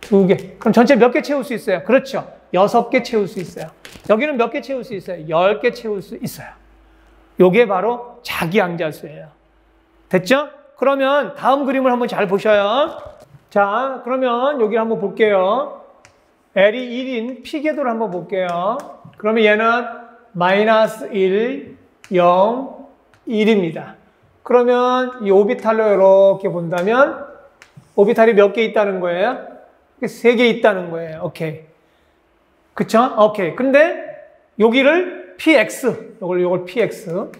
2개. 그럼 전체 몇 개 채울 수 있어요? 그렇죠. 6개 채울 수 있어요. 여기는 몇 개 채울 수 있어요? 10개 채울 수 있어요. 요게 바로 자기양자수예요. 됐죠? 그러면 다음 그림을 한번 잘 보셔요. 자, 그러면 여기 한번 볼게요. L이 1인 P궤도를 한번 볼게요. 그러면 얘는 마이너스 1, 0, 1입니다. 그러면 이 오비탈로 이렇게 본다면 오비탈이 몇 개 있다는 거예요? 3개 있다는 거예요. 오케이. 그쵸? 오케이. 근데 여기를 PX, 요걸 PX,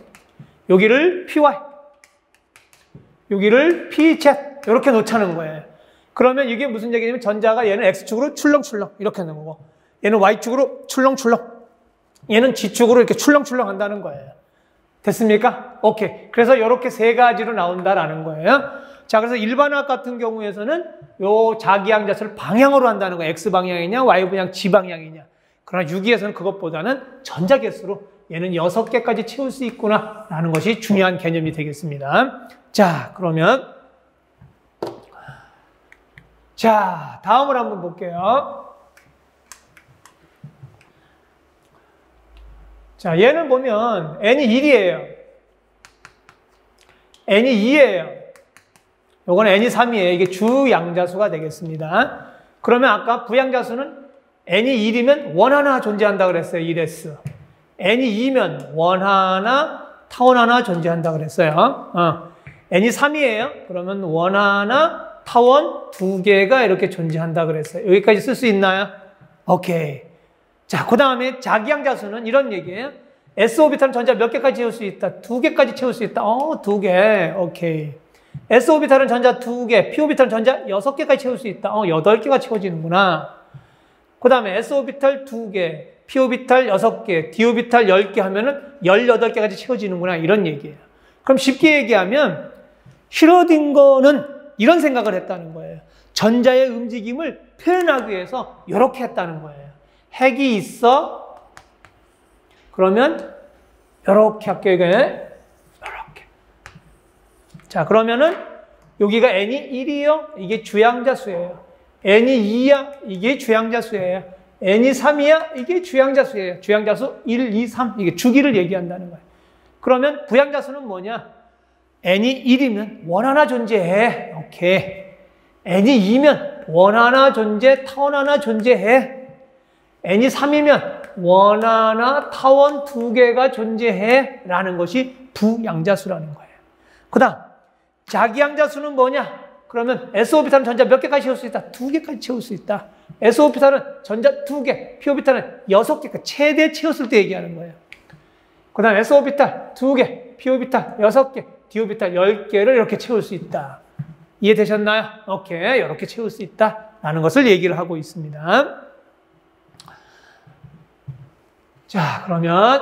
여기를 PY, 여기를 PZ 이렇게 놓자는 거예요. 그러면 이게 무슨 얘기냐면 전자가 얘는 X축으로 출렁출렁 이렇게 하는 거고 얘는 Y축으로 출렁출렁 얘는 G축으로 이렇게 출렁출렁 한다는 거예요. 됐습니까? 오케이. 그래서 이렇게 3가지로 나온다라는 거예요. 자, 그래서 일반화학 같은 경우에서는 요 자기양자수를 방향으로 한다는 거예요. X방향이냐, Y방향, G방향이냐. 그러나 유기에서는 그것보다는 전자 개수로 얘는 6개까지 채울 수 있구나 라는 것이 중요한 개념이 되겠습니다. 자, 그러면 자, 다음을 한번 볼게요. 자, 얘는 보면 n이 1이에요. n이 2예요. 요건 n이 3이에요. 이게 주양자수가 되겠습니다. 그러면 아까 부양자수는 n이 1이면 원 하나 존재한다 그랬어요. 1s. n이 2면 원 하나, 타원 하나 존재한다 그랬어요. n이 3이에요. 그러면 원 하나, 타원 2개가 이렇게 존재한다 그랬어요. 여기까지 쓸 수 있나요? 오케이. 자, 그 다음에 자기양자수는 이런 얘기예요. s-오비탈은 전자 몇 개까지 채울 수 있다? 2개까지 채울 수 있다. 2개. 오케이. s-오비탈은 전자 2개, p-오비탈은 전자 6개까지 채울 수 있다. 8개가 채워지는구나. 그 다음에 s-오비탈 2개, p-오비탈 6개, d-오비탈 10개 하면은 18개까지 채워지는구나. 이런 얘기예요. 그럼 쉽게 얘기하면 슈로딩거는 이런 생각을 했다는 거예요. 전자의 움직임을 표현하기 위해서 이렇게 했다는 거예요. 핵이 있어. 그러면 이렇게 할게요. 이렇게. 자, 그러면은 여기가 n이 1이요. 이게 주양자수예요. n이 2야. 이게 주양자수예요. n이 3이야. 이게 주양자수예요. 주양자수 1, 2, 3. 이게 주기를 얘기한다는 거예요. 그러면 부양자수는 뭐냐? n이 1이면 원 하나 존재해. 오케이. n이 2면 원 하나 존재, 타원 하나 존재해. n이 3이면 원 하나, 타원 2개가 존재해. 라는 것이 부양자수라는 거예요. 그 다음, 자기양자수는 뭐냐? 그러면 s-오비탈은 전자 몇 개까지 채울 수 있다? 2개까지 채울 수 있다. s-오비탈은 전자 2개, p-오비탈은 6개, 최대 채웠을 때 얘기하는 거예요. 그 다음 s-오비탈 2개, p-오비탈 6개, d-오비탈 10개를 이렇게 채울 수 있다. 이해되셨나요? 오케이. 이렇게 채울 수 있다. 라는 것을 얘기를 하고 있습니다. 자, 그러면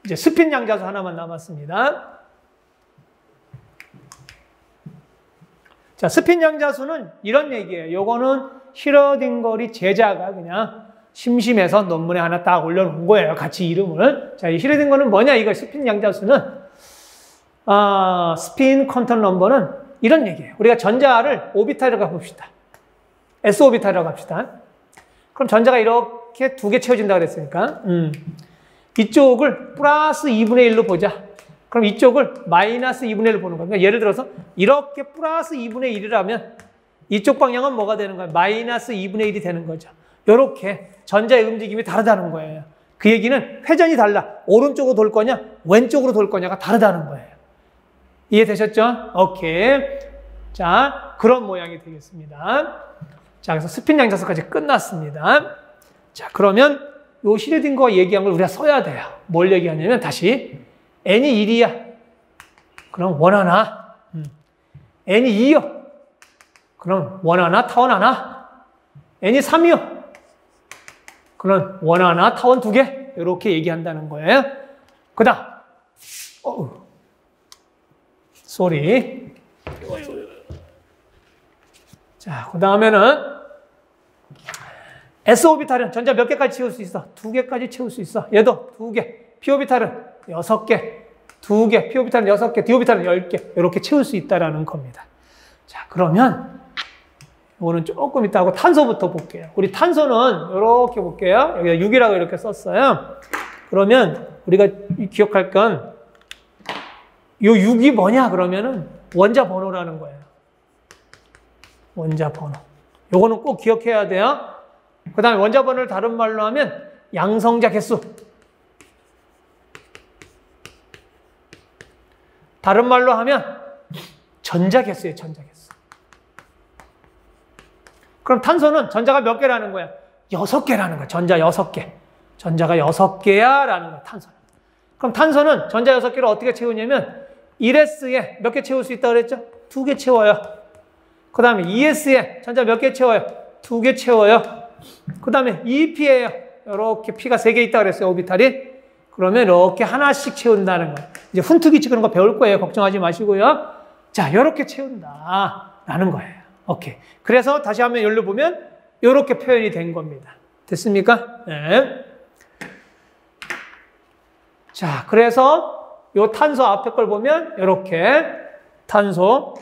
이제 스핀 양자수 하나만 남았습니다. 자, 스핀 양자수는 이런 얘기예요. 요거는 슈로딩거리 제자가 그냥 심심해서 논문에 하나 딱 올려놓은 거예요. 같이 이름을. 자, 이 슈로딩거는 뭐냐? 이거 스핀 양자수는 스핀 퀀텀 넘버는 이런 얘기예요. 우리가 전자를 오비탈이라고 봅시다. s-오비탈이라고 합시다. 그럼 전자가 이렇게 2개 채워진다고 그랬으니까 이쪽을 플러스 2분의 1로 보자. 그럼 이쪽을 마이너스 2분의 1로 보는 거예요. 그러니까 예를 들어서 이렇게 플러스 2분의 1이라면 이쪽 방향은 뭐가 되는 거예요? 마이너스 2분의 1이 되는 거죠. 이렇게 전자의 움직임이 다르다는 거예요. 그 얘기는 회전이 달라. 오른쪽으로 돌 거냐, 왼쪽으로 돌 거냐가 다르다는 거예요. 이해되셨죠? 오케이. 자, 그런 모양이 되겠습니다. 자, 그래서 스핀 양자수까지 끝났습니다. 자, 그러면 요 슈로딩거 얘기한 걸 우리가 써야 돼요. 뭘 얘기하냐면 다시 n이 1이야. 그럼 원 하나. n이 2요. 그럼 원 하나, 타원 하나. n이 3이요. 그럼 원 하나, 타원 2개. 이렇게 얘기한다는 거예요. 그 다음. 쏘리. 자, 그 다음에는 s-오비탈은 전자 몇 개까지 채울 수 있어? 2개까지 채울 수 있어. 얘도 2개. p-오비탈은 6개. 2개. p-오비탈은 6개. d-오비탈은 10개. 이렇게 채울 수 있다는 겁니다. 자, 그러면 이거는 조금 이따 하고 탄소부터 볼게요. 우리 탄소는 이렇게 볼게요. 여기다 6이라고 이렇게 썼어요. 그러면 우리가 기억할 건 이 6이 뭐냐 그러면은 원자 번호라는 거예요. 원자 번호. 요거는 꼭 기억해야 돼요. 그 다음에 원자 번호를 다른 말로 하면 양성자 개수. 다른 말로 하면 전자 개수예요. 전자 개수. 그럼 탄소는 전자가 몇 개라는 거야? 6개라는 거야. 전자 6개. 전자가 6개야 라는 거야. 탄소는. 그럼 탄소는 전자 6개를 어떻게 채우냐면 1s에 몇 개 채울 수 있다고 그랬죠? 2개 채워요. 그 다음에 2s에 전자 몇 개 채워요? 2개 채워요. 그 다음에 2p예요. 이렇게 p가 3개 있다고 그랬어요. 오비탈이. 그러면 이렇게 하나씩 채운다는 거예요. 이제 훈투기치 그런 거 배울 거예요. 걱정하지 마시고요. 자, 이렇게 채운다 라는 거예요. 오케이. 그래서 다시 한번 열로 보면 이렇게 표현이 된 겁니다. 됐습니까? 네. 자, 그래서 요 탄소 앞에 걸 보면 이렇게 탄소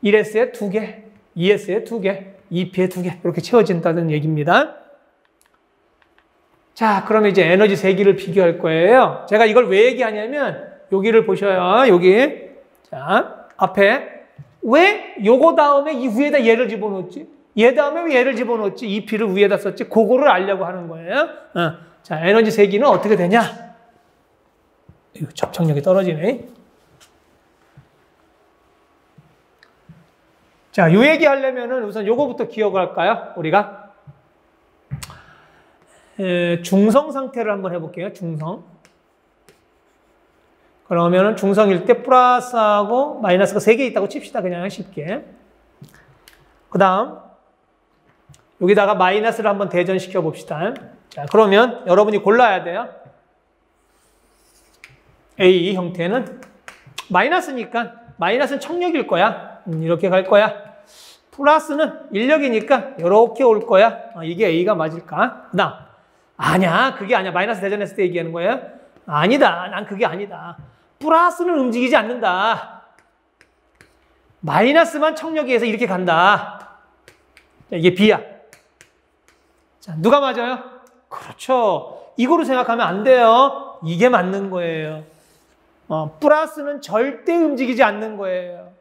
1S에 2개, 2S에 2개, 2P에 2개 이렇게 채워진다는 얘기입니다. 자, 그러면 이제 에너지 세기를 비교할 거예요. 제가 이걸 왜 얘기하냐면 여기를 보셔요. 여기. 자, 앞에 왜 요거 다음에 이 위에다 얘를 집어넣었지? 얘 다음에 왜 얘를 집어넣었지? 2P를 위에다 썼지? 그거를 알려고 하는 거예요. 자, 에너지 세기는 어떻게 되냐? 이거 접착력이 떨어지네. 자, 요 얘기 하려면은 우선 요거부터 기억을 할까요? 우리가 중성 상태를 한번 해볼게요. 중성. 그러면은 중성일 때 플러스하고 마이너스가 3개 있다고 칩시다. 그냥 쉽게. 그 다음 여기다가 마이너스를 한번 대전시켜 봅시다. 자, 그러면 여러분이 골라야 돼요. A 형태는 마이너스니까 마이너스는 청력일 거야. 이렇게 갈 거야. 플러스는 인력이니까 이렇게 올 거야. 이게 A가 맞을까? 그 다음 아니야. 그게 아니야. 마이너스 대전했을 때 얘기하는 거예요. 아니다. 난 그게 아니다. 플러스는 움직이지 않는다. 마이너스만 청력에 의해서 이렇게 간다. 자, 이게 B야. 자, 누가 맞아요? 그렇죠. 이거로 생각하면 안 돼요. 이게 맞는 거예요. 플러스는 절대 움직이지 않는 거예요.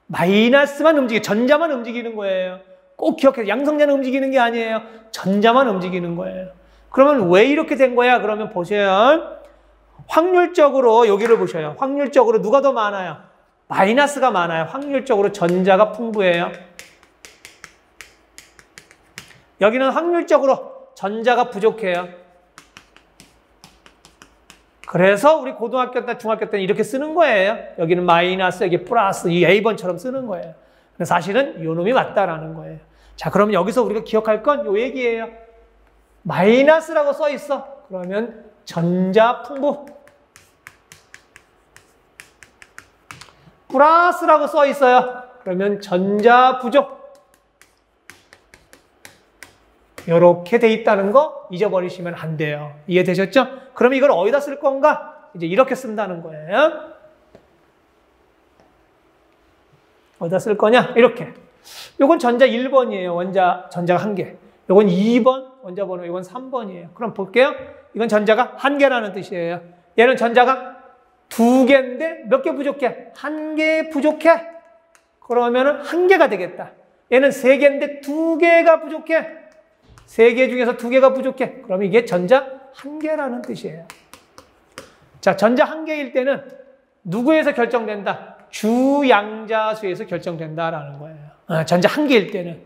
마이너스만 전자만 움직이는 거예요. 꼭 기억해서 양성자는 움직이는 게 아니에요. 전자만 움직이는 거예요. 그러면 왜 이렇게 된 거야? 그러면 보세요. 확률적으로 여기를 보셔요. 확률적으로 누가 더 많아요? 마이너스가 많아요. 확률적으로 전자가 풍부해요. 여기는 확률적으로 전자가 부족해요. 그래서 우리 고등학교 때, 중학교 때는 이렇게 쓰는 거예요. 여기는 마이너스, 여기 플러스, 이 A번처럼 쓰는 거예요. 근데 사실은 요 놈이 맞다라는 거예요. 자, 그러면 여기서 우리가 기억할 건 요 얘기예요. 마이너스라고 써 있어. 그러면 전자 풍부. 플러스라고 써 있어요. 그러면 전자 부족. 이렇게 돼 있다는 거 잊어버리시면 안 돼요. 이해되셨죠? 그러면 이걸 어디다 쓸 건가? 이제 이렇게 쓴다는 거예요. 어디다 쓸 거냐? 이렇게. 요건 전자 1번이에요. 전자가 1개. 요건 2번 원자 번호, 이건 3번이에요. 그럼 볼게요. 이건 전자가 1개라는 뜻이에요. 얘는 전자가 2개인데 몇 개 부족해? 1개 부족해. 그러면은 1개가 되겠다. 얘는 3개인데 2개가 부족해. 3개 중에서 2개가 부족해. 그러면 이게 전자 1개라는 뜻이에요. 자, 전자 1개일 때는 누구에서 결정된다? 주양자수에서 결정된다라는 거예요. 전자 1개일 때는.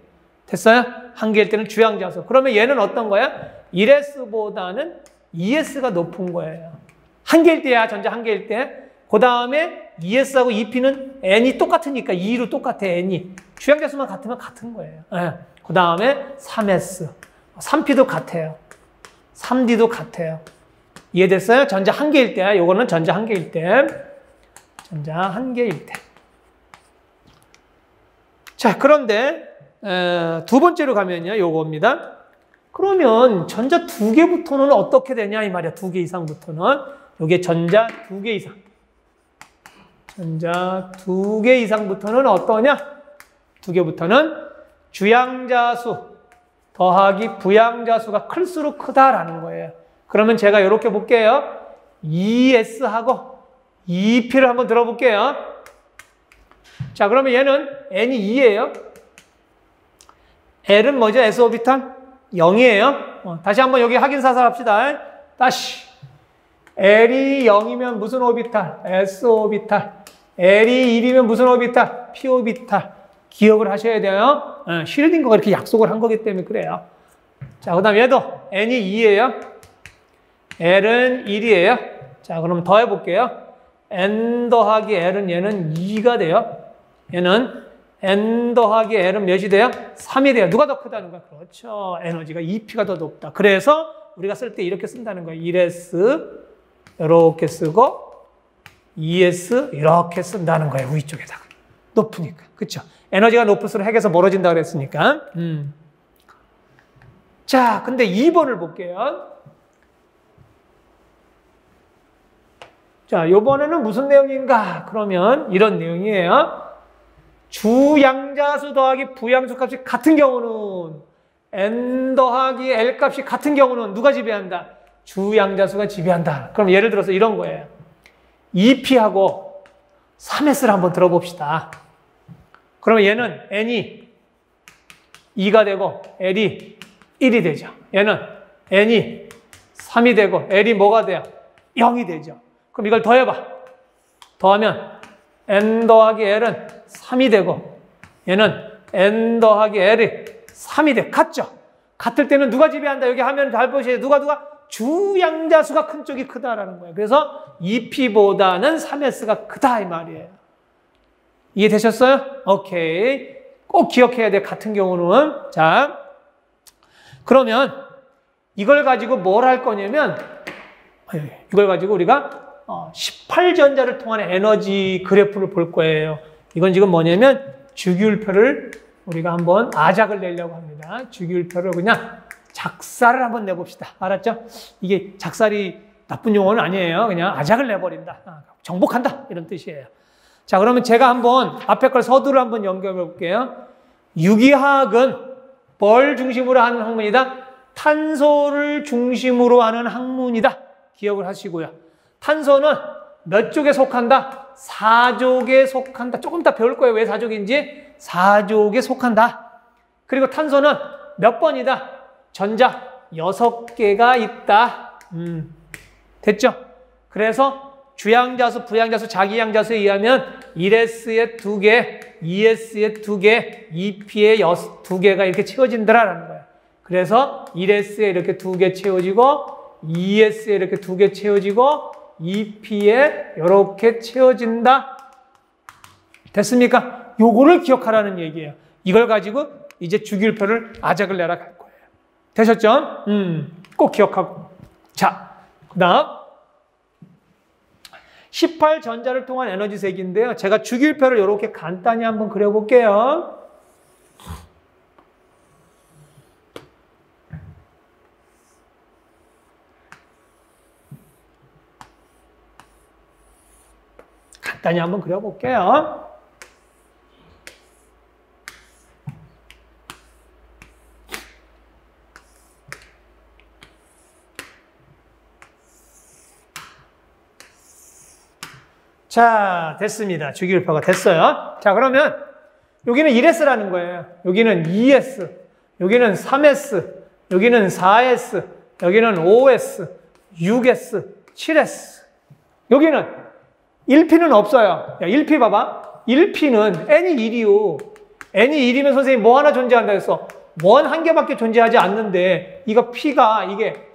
됐어요? 1개일 때는 주양자수. 그러면 얘는 어떤 거야? 1S보다는 2S가 높은 거예요. 1개일 때야, 전자 1개일 때. 그 다음에 2S하고 2P는 N이 똑같으니까 2로 똑같아, N이. 주양자수만 같으면 같은 거예요. 그 다음에 3S. 3P도 같아요. 3D도 같아요. 이해됐어요? 전자 1개일 때야. 요거는 전자 1개일 때. 전자 1개일 때. 자, 그런데 두 번째로 가면요. 요겁니다. 그러면 전자 2개부터는 어떻게 되냐 이 말이야. 2개 이상부터는. 요게 전자 2개 이상. 전자 2개 이상부터는 어떠냐? 2개부터는 주양자수 더하기 부양자수가 클수록 크다라는 거예요. 그러면 제가 이렇게 볼게요. 2S하고 2P를 한번 들어볼게요. 자, 그러면 얘는 N이 2예요. L은 뭐죠? S오비탈? 0이에요. 다시 한번 여기 확인사살 합시다. 다시. L이 0이면 무슨 오비탈? S오비탈. L이 1이면 무슨 오비탈? P오비탈. 기억을 하셔야 돼요. 쉴딩거가 이렇게 약속을 한 거기 때문에 그래요. 자, 그 다음 얘도 N이 2예요. L은 1이에요. 자, 그럼 더 해볼게요. N 더하기 L은 얘는 2가 돼요. 얘는 N 더하기 L은 몇이 돼요? 3이 돼요. 누가 더 크다는 거야? 그렇죠. 에너지가 2P가 더 높다. 그래서 우리가 쓸 때 이렇게 쓴다는 거예요. 1S 이렇게 쓰고 2S 이렇게 쓴다는 거예요. 위쪽에다가. 높으니까. 그쵸? 에너지가 높을수록 핵에서 멀어진다 그랬으니까. 자, 근데 2번을 볼게요. 자, 요번에는 무슨 내용인가? 그러면 이런 내용이에요. 주양자수 더하기 부양수 값이 같은 경우는 n 더하기 l 값이 같은 경우는 누가 지배한다? 주양자수가 지배한다. 그럼 예를 들어서 이런 거예요. 2p하고 3s를 한번 들어봅시다. 그러면 얘는 n이 2가 되고 l이 1이 되죠. 얘는 n이 3이 되고 l이 뭐가 돼요? 0이 되죠. 그럼 이걸 더해봐. 더하면 n 더하기 l은 3이 되고 얘는 n 더하기 l이 3이 돼. 같죠? 같을 때는 누가 지배한다? 여기 화면 잘 보세요. 누가? 주양자수가 큰 쪽이 크다라는 거예요. 그래서 2p보다는 3s가 크다 이 말이에요. 이해되셨어요? 오케이. 꼭 기억해야 돼. 같은 경우는. 자, 그러면 이걸 가지고 뭘 할 거냐면 이걸 가지고 우리가 18전자를 통한 에너지 그래프를 볼 거예요. 이건 지금 뭐냐면 주기율표를 우리가 한번 아작을 내려고 합니다. 주기율표를 그냥 작사를 한번 내봅시다. 알았죠? 이게 작살이 나쁜 용어는 아니에요. 그냥 아작을 내버린다. 정복한다. 이런 뜻이에요. 자, 그러면 제가 한번 앞에 걸 서두를 한번 연결해 볼게요. 유기화학은 뭘 중심으로 하는 학문이다? 탄소를 중심으로 하는 학문이다. 기억을 하시고요. 탄소는 몇 쪽에 속한다? 4족에 속한다. 조금 이따 배울 거예요. 왜 4족인지. 4족에 속한다. 그리고 탄소는 몇 번이다? 전자 6개가 있다. 됐죠? 그래서 주양자수, 부양자수, 자기양자수에 의하면 1s에 2개, 2s에 2개, 2p에 2개가 이렇게 채워진다라는 거예요. 그래서 1s에 이렇게 2개 채워지고 2s에 이렇게 2개 채워지고 2p에 이렇게 채워진다. 됐습니까? 요거를 기억하라는 얘기예요. 이걸 가지고 이제 주기율표를 아작을 내라 갈 거예요. 되셨죠? 꼭 기억하고. 자, 그 다음 18전자를 통한 에너지 세기인데요. 제가 주기율표를 이렇게 간단히 한번 그려볼게요. 간단히 한번 그려볼게요. 자, 됐습니다. 주기율표가 됐어요. 자, 그러면 여기는 1s라는 거예요. 여기는 2s, 여기는 3s, 여기는 4s, 여기는 5s, 6s, 7s. 여기는 1p는 없어요. 야, 1p 봐봐. 1p는 n이 1이요. n이 1이면 선생님 뭐 하나 존재한다 했어? 원 한 개밖에 존재하지 않는데 이거 p가 이게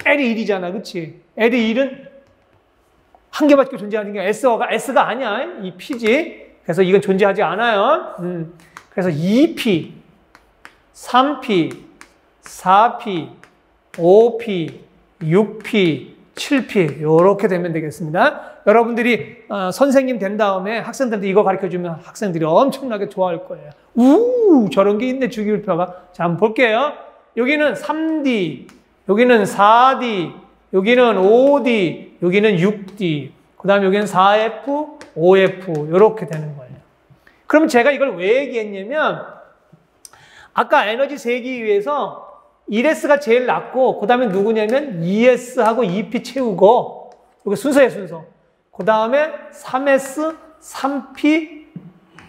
l이 1이잖아. 그치? l이 1은 한 개밖에 존재하는 게 S가 아니야. 이 P지. 그래서 이건 존재하지 않아요. 그래서 2P, 3P, 4P, 5P, 6P, 7P 이렇게 되면 되겠습니다. 여러분들이 선생님 된 다음에 학생들한테 이거 가르쳐주면 학생들이 엄청나게 좋아할 거예요. 저런 게 있네 주기율표가. 자, 한번 볼게요. 여기는 3D, 여기는 4D, 여기는 5D, 여기는 6D, 그 다음에 여기는 4F, 5F 이렇게 되는 거예요. 그럼 제가 이걸 왜 얘기했냐면 아까 에너지 세기 위해서 1S가 제일 낮고 그 다음에 누구냐면 2S하고 2P 채우고 이거 순서예요, 순서. 그 다음에 3S, 3P,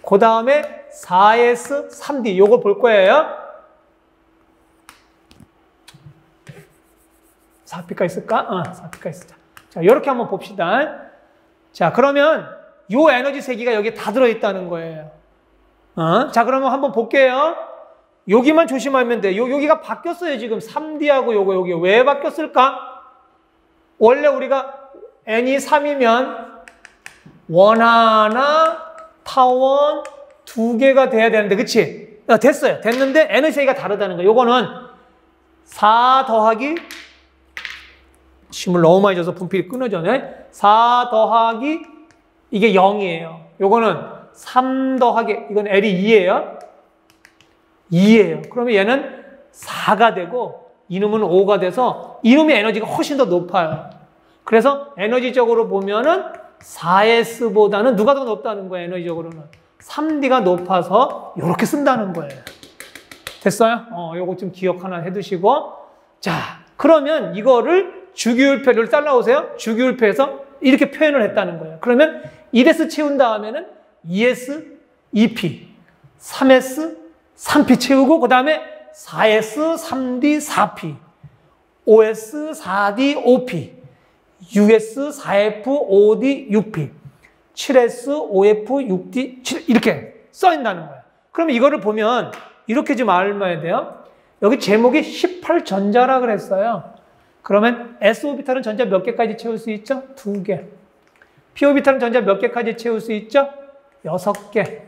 그 다음에 4S, 3D 이거 볼 거예요. 4P가 있을까? 4P가 있을까? 자, 이렇게 한번 봅시다. 자, 그러면 요 에너지 세기가 여기 다 들어있다는 거예요. 자, 그러면 한번 볼게요. 여기만 조심하면 돼. 여기가 바뀌었어요, 지금. 3D하고 여기. 왜 바뀌었을까? 원래 우리가 N이 3이면 원 하나, 타원 2개가 돼야 되는데, 그치? 됐어요. 됐는데 에너지 세기가 다르다는 거예요. 요거는 4 더하기 힘을 너무 많이 줘서 분필이 끊어져네. 4 더하기 이게 0이에요. 요거는 3 더하기, 이건 L이 2예요. 2예요. 그러면 얘는 4가 되고 이놈은 5가 돼서 이놈의 에너지가 훨씬 더 높아요. 그래서 에너지적으로 보면은 4S보다는 누가 더 높다는 거예요, 에너지적으로는. 3D가 높아서 이렇게 쓴다는 거예요. 됐어요? 요거 좀 기억 하나 해두시고. 자, 그러면 이거를 주기율표를 따라오세요. 주기율표에서 이렇게 표현을 했다는 거예요. 그러면 1S 채운 다음에는 2S, 2P, 3S, 3P 채우고 그 다음에 4S, 3D, 4P, 5S, 4D, 5P, 6S, 4F, 5D, 6P, 7S, 5F, 6D, 7 이렇게 써있다는 거예요. 그러면 이거를 보면 이렇게 좀 알아야 돼요. 여기 제목이 18전자라 그랬어요. 그러면 S오비탈은 전자 몇 개까지 채울 수 있죠? 2개. P오비탈은 전자 몇 개까지 채울 수 있죠? 6개.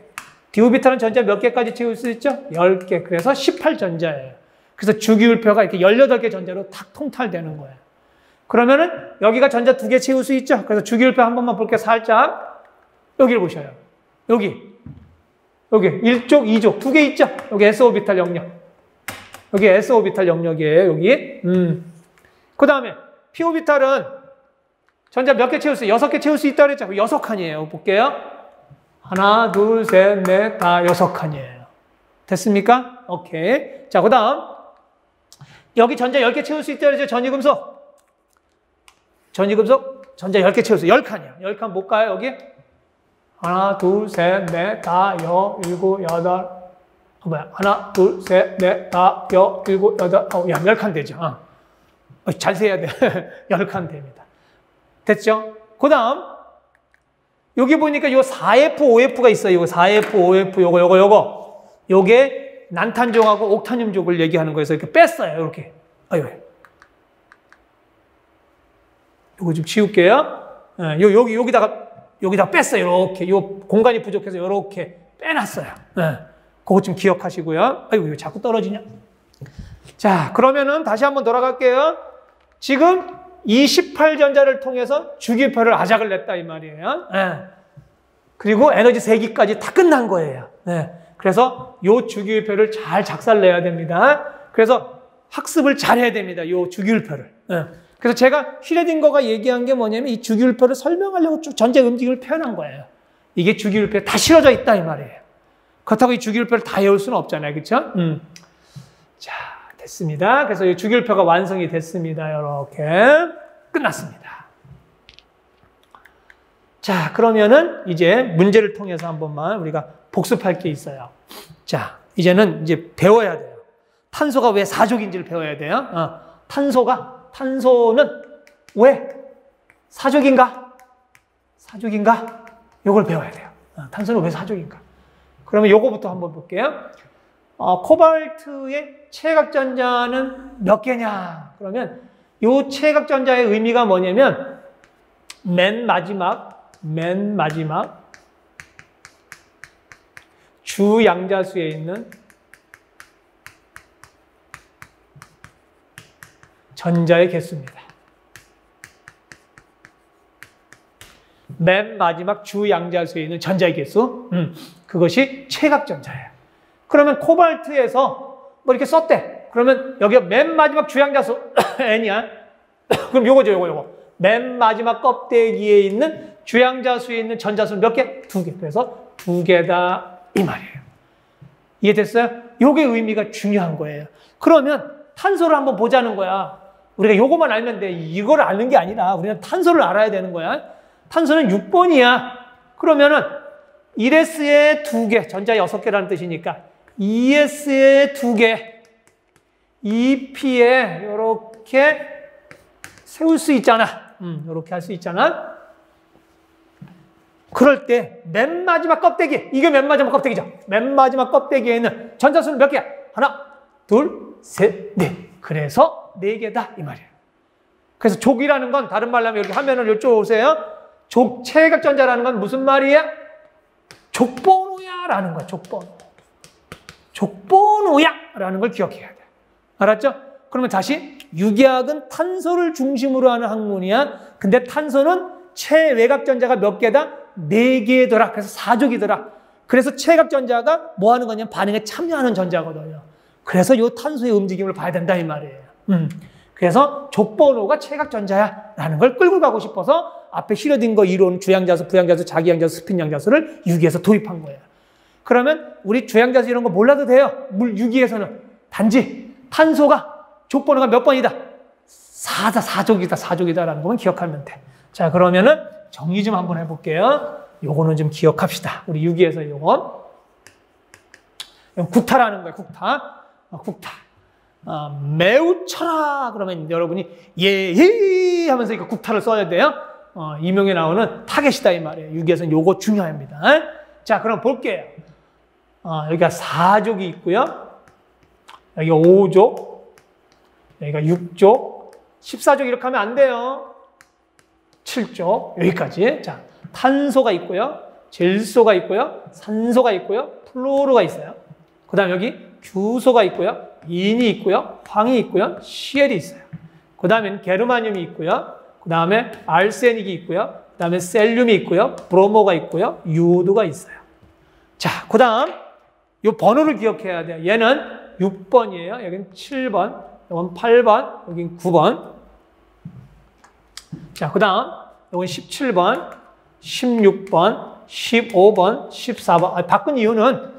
D오비탈은 전자 몇 개까지 채울 수 있죠? 10개. 그래서 18전자예요. 그래서 주기율표가 이렇게 18개 전자로 탁 통탈되는 거예요. 그러면은 여기가 전자 2개 채울 수 있죠? 그래서 주기율표 한 번만 볼게요. 살짝. 여기를 보셔요. 여기 1쪽, 2쪽 2개 있죠? 여기 S오비탈 영역. 여기 S오비탈 영역이에요. 여기. 그 다음에 P오비탈은 전자 몇 개 채울 수 있어요? 6개 채울 수 있다고 그랬죠? 6칸이에요. 볼게요. 하나, 둘, 셋, 넷, 다 6칸이에요. 됐습니까? 오케이. 자, 그 다음. 여기 전자 10개 채울 수 있다고 그랬죠? 전이금속. 전자 10개 채울 수 있어요. 10칸이야. 10칸 볼까요? 여기? 하나, 둘, 셋, 넷, 다, 일곱, 여덟. 하나, 둘, 셋, 넷, 다, 일곱, 여덟, 아홉. 야, 10칸 되죠? 잘 세야 돼. 10칸 됩니다. 됐죠? 그 다음, 여기 보니까 요 4F, 5F가 있어요. 요거 4F, 5F, 요거. 요게 난탄종하고 옥타늄족을 얘기하는 거여서 이렇게 뺐어요. 이렇게. 요거 좀 지울게요. 여기다가 뺐어요. 이렇게. 요 공간이 부족해서 이렇게 빼놨어요. 그거 좀 기억하시고요. 아이고, 이거 자꾸 떨어지냐? 자, 그러면은 다시 한번 돌아갈게요. 지금 이 18전자를 통해서 주기율표를 아작을 냈다 이 말이에요. 그리고 에너지 세기까지 다 끝난 거예요. 그래서 요 주기율표를 잘 작살내야 됩니다. 그래서 학습을 잘 해야 됩니다. 요 주기율표를. 그래서 제가 슈레딩거가 얘기한 게 뭐냐면 이 주기율표를 설명하려고 쭉 전자 움직임을 표현한 거예요. 이게 주기율표에 다 실어져 있다 이 말이에요. 그렇다고 이 주기율표를 다 외울 수는 없잖아요. 그렇죠? 자, 됐습니다. 그래서 이 주기율표가 완성이 됐습니다. 이렇게 끝났습니다. 자, 그러면은 이제 문제를 통해서 한 번만 우리가 복습할 게 있어요. 자, 이제는 이제 배워야 돼요. 탄소가 왜 사족인지를 배워야 돼요. 탄소는 왜 사족인가? 요걸 배워야 돼요. 탄소는 왜 사족인가? 그러면 요거부터 한번 볼게요. 코발트의 체각전자는 몇 개냐? 그러면 요 체각전자의 의미가 뭐냐면 맨 마지막 주양자수에 있는 전자의 개수입니다. 맨 마지막 주양자수에 있는 전자의 개수, 그것이 체각전자예요. 그러면 코발트에서 뭐 이렇게 썼대. 그러면 여기가 맨 마지막 주양자수 N이야. 그럼 요거. 맨 마지막 껍데기에 있는 주양자수에 있는 전자수는 몇 개? 2개. 그래서 2개다 이 말이에요. 이해됐어요? 요게 의미가 중요한 거예요. 그러면 탄소를 한번 보자는 거야. 우리가 요거만 알면 돼. 이걸 아는 게 아니라 우리는 탄소를 알아야 되는 거야. 탄소는 6번이야. 그러면은 1S에 2개, 전자 6개라는 뜻이니까 2S에 2개, 2P에 이렇게 세울 수 있잖아. 이렇게 할 수 있잖아. 그럴 때 맨 마지막 껍데기, 이게 맨 마지막 껍데기죠. 맨 마지막 껍데기에 있는 전자수는 몇 개야? 하나, 둘, 셋, 넷. 그래서 4개다 이 말이에요. 그래서 족이라는 건 다른 말로 하면 이렇게 화면을 이쪽으로 오세요. 체각전자라는 건 무슨 말이야? 족번호야라는 거야. 족번호야라는 걸 기억해야 돼. 알았죠? 그러면 다시 유기학은 탄소를 중심으로 하는 학문이야. 근데 탄소는 체외곽전자가 몇 개다? 4개더라. 그래서 사족이더라. 그래서 체각전자가 뭐 하는 거냐면 반응에 참여하는 전자거든요. 그래서 이 탄소의 움직임을 봐야 된다 이 말이에요. 그래서 족번호가 체각전자야라는 걸 끌고 가고 싶어서 앞에 슈레딩거 이론 주양자수, 부양자수, 자기양자수, 스핀양자수를 유기에서 도입한 거예요. 그러면 우리 주양자수 이런 거 몰라도 돼요. 유기에서는 단지 탄소가 족번호가 몇 번이다. 4족이다라는 것만 기억하면 돼. 자, 그러면은 정리 좀 한번 해볼게요. 요거는 좀 기억합시다. 우리 유기에서 요건 국타라는 거예요. 국타. 매우 쳐라 그러면 여러분이 예 하면서 이거 국타를 써야 돼요. 이명에 나오는 타겟이다 이 말이에요. 유기에서는 요거 중요합니다. 자, 그럼 볼게요. 여기가 4족이 있고요. 여기가 5족, 여기가 6족, 14족 이렇게 하면 안 돼요. 7족 여기까지. 자, 탄소가 있고요. 질소가 있고요. 산소가 있고요. 플로르가 있어요. 그 다음 여기 규소가 있고요. 인이 있고요. 황이 있고요. 시엘이 있어요. 그 다음엔 게르마늄이 있고요. 그 다음에 알세닉이 있고요. 그 다음에 셀륨이 있고요. 브로모가 있고요. 요오드가 있어요. 자, 그 다음 이 번호를 기억해야 돼요. 얘는 6번이에요. 여기는 7번, 여기는 8번, 여기는 9번. 자, 그 다음 여기는 17번, 16번, 15번, 14번. 바꾼 이유는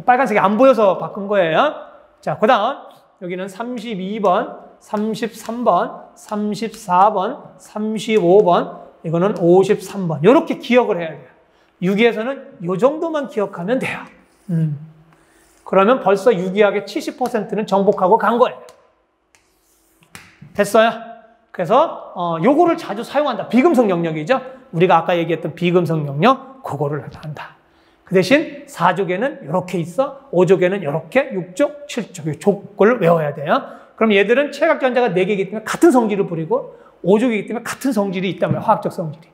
빨간색이 안 보여서 바꾼 거예요. 자, 그 다음 여기는 32번, 33번, 34번, 35번, 이거는 53번. 이렇게 기억을 해야 돼요. 유기에서는 이 정도만 기억하면 돼요. 그러면 벌써 유기학의 70%는 정복하고 간 거예요. 됐어요? 그래서 요거를 자주 사용한다. 비금속 영역이죠. 우리가 아까 얘기했던 비금속 영역, 그거를 한다. 그 대신 4족에는 이렇게 있어, 5족에는 이렇게, 6족, 7족, 이 족을 외워야 돼요. 그럼 얘들은 체각전자가 4개이기 때문에 같은 성질을 부리고 5족이기 때문에 같은 성질이 있단 말이에요. 화학적 성질이.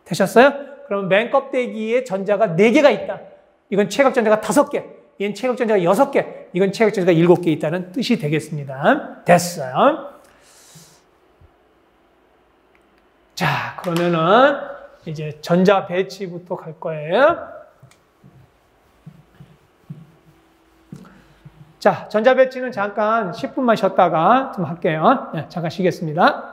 되셨어요? 그러면 맨 껍데기에 전자가 4개가 있다. 이건 체각전자가 5개, 얘는 체각전자가 6개, 이건 체각전자가 7개 있다는 뜻이 되겠습니다. 됐어요. 자, 그러면은 이제 전자 배치부터 갈 거예요. 자, 전자 배치는 잠깐 10분만 쉬었다가 좀 할게요. 네, 잠깐 쉬겠습니다.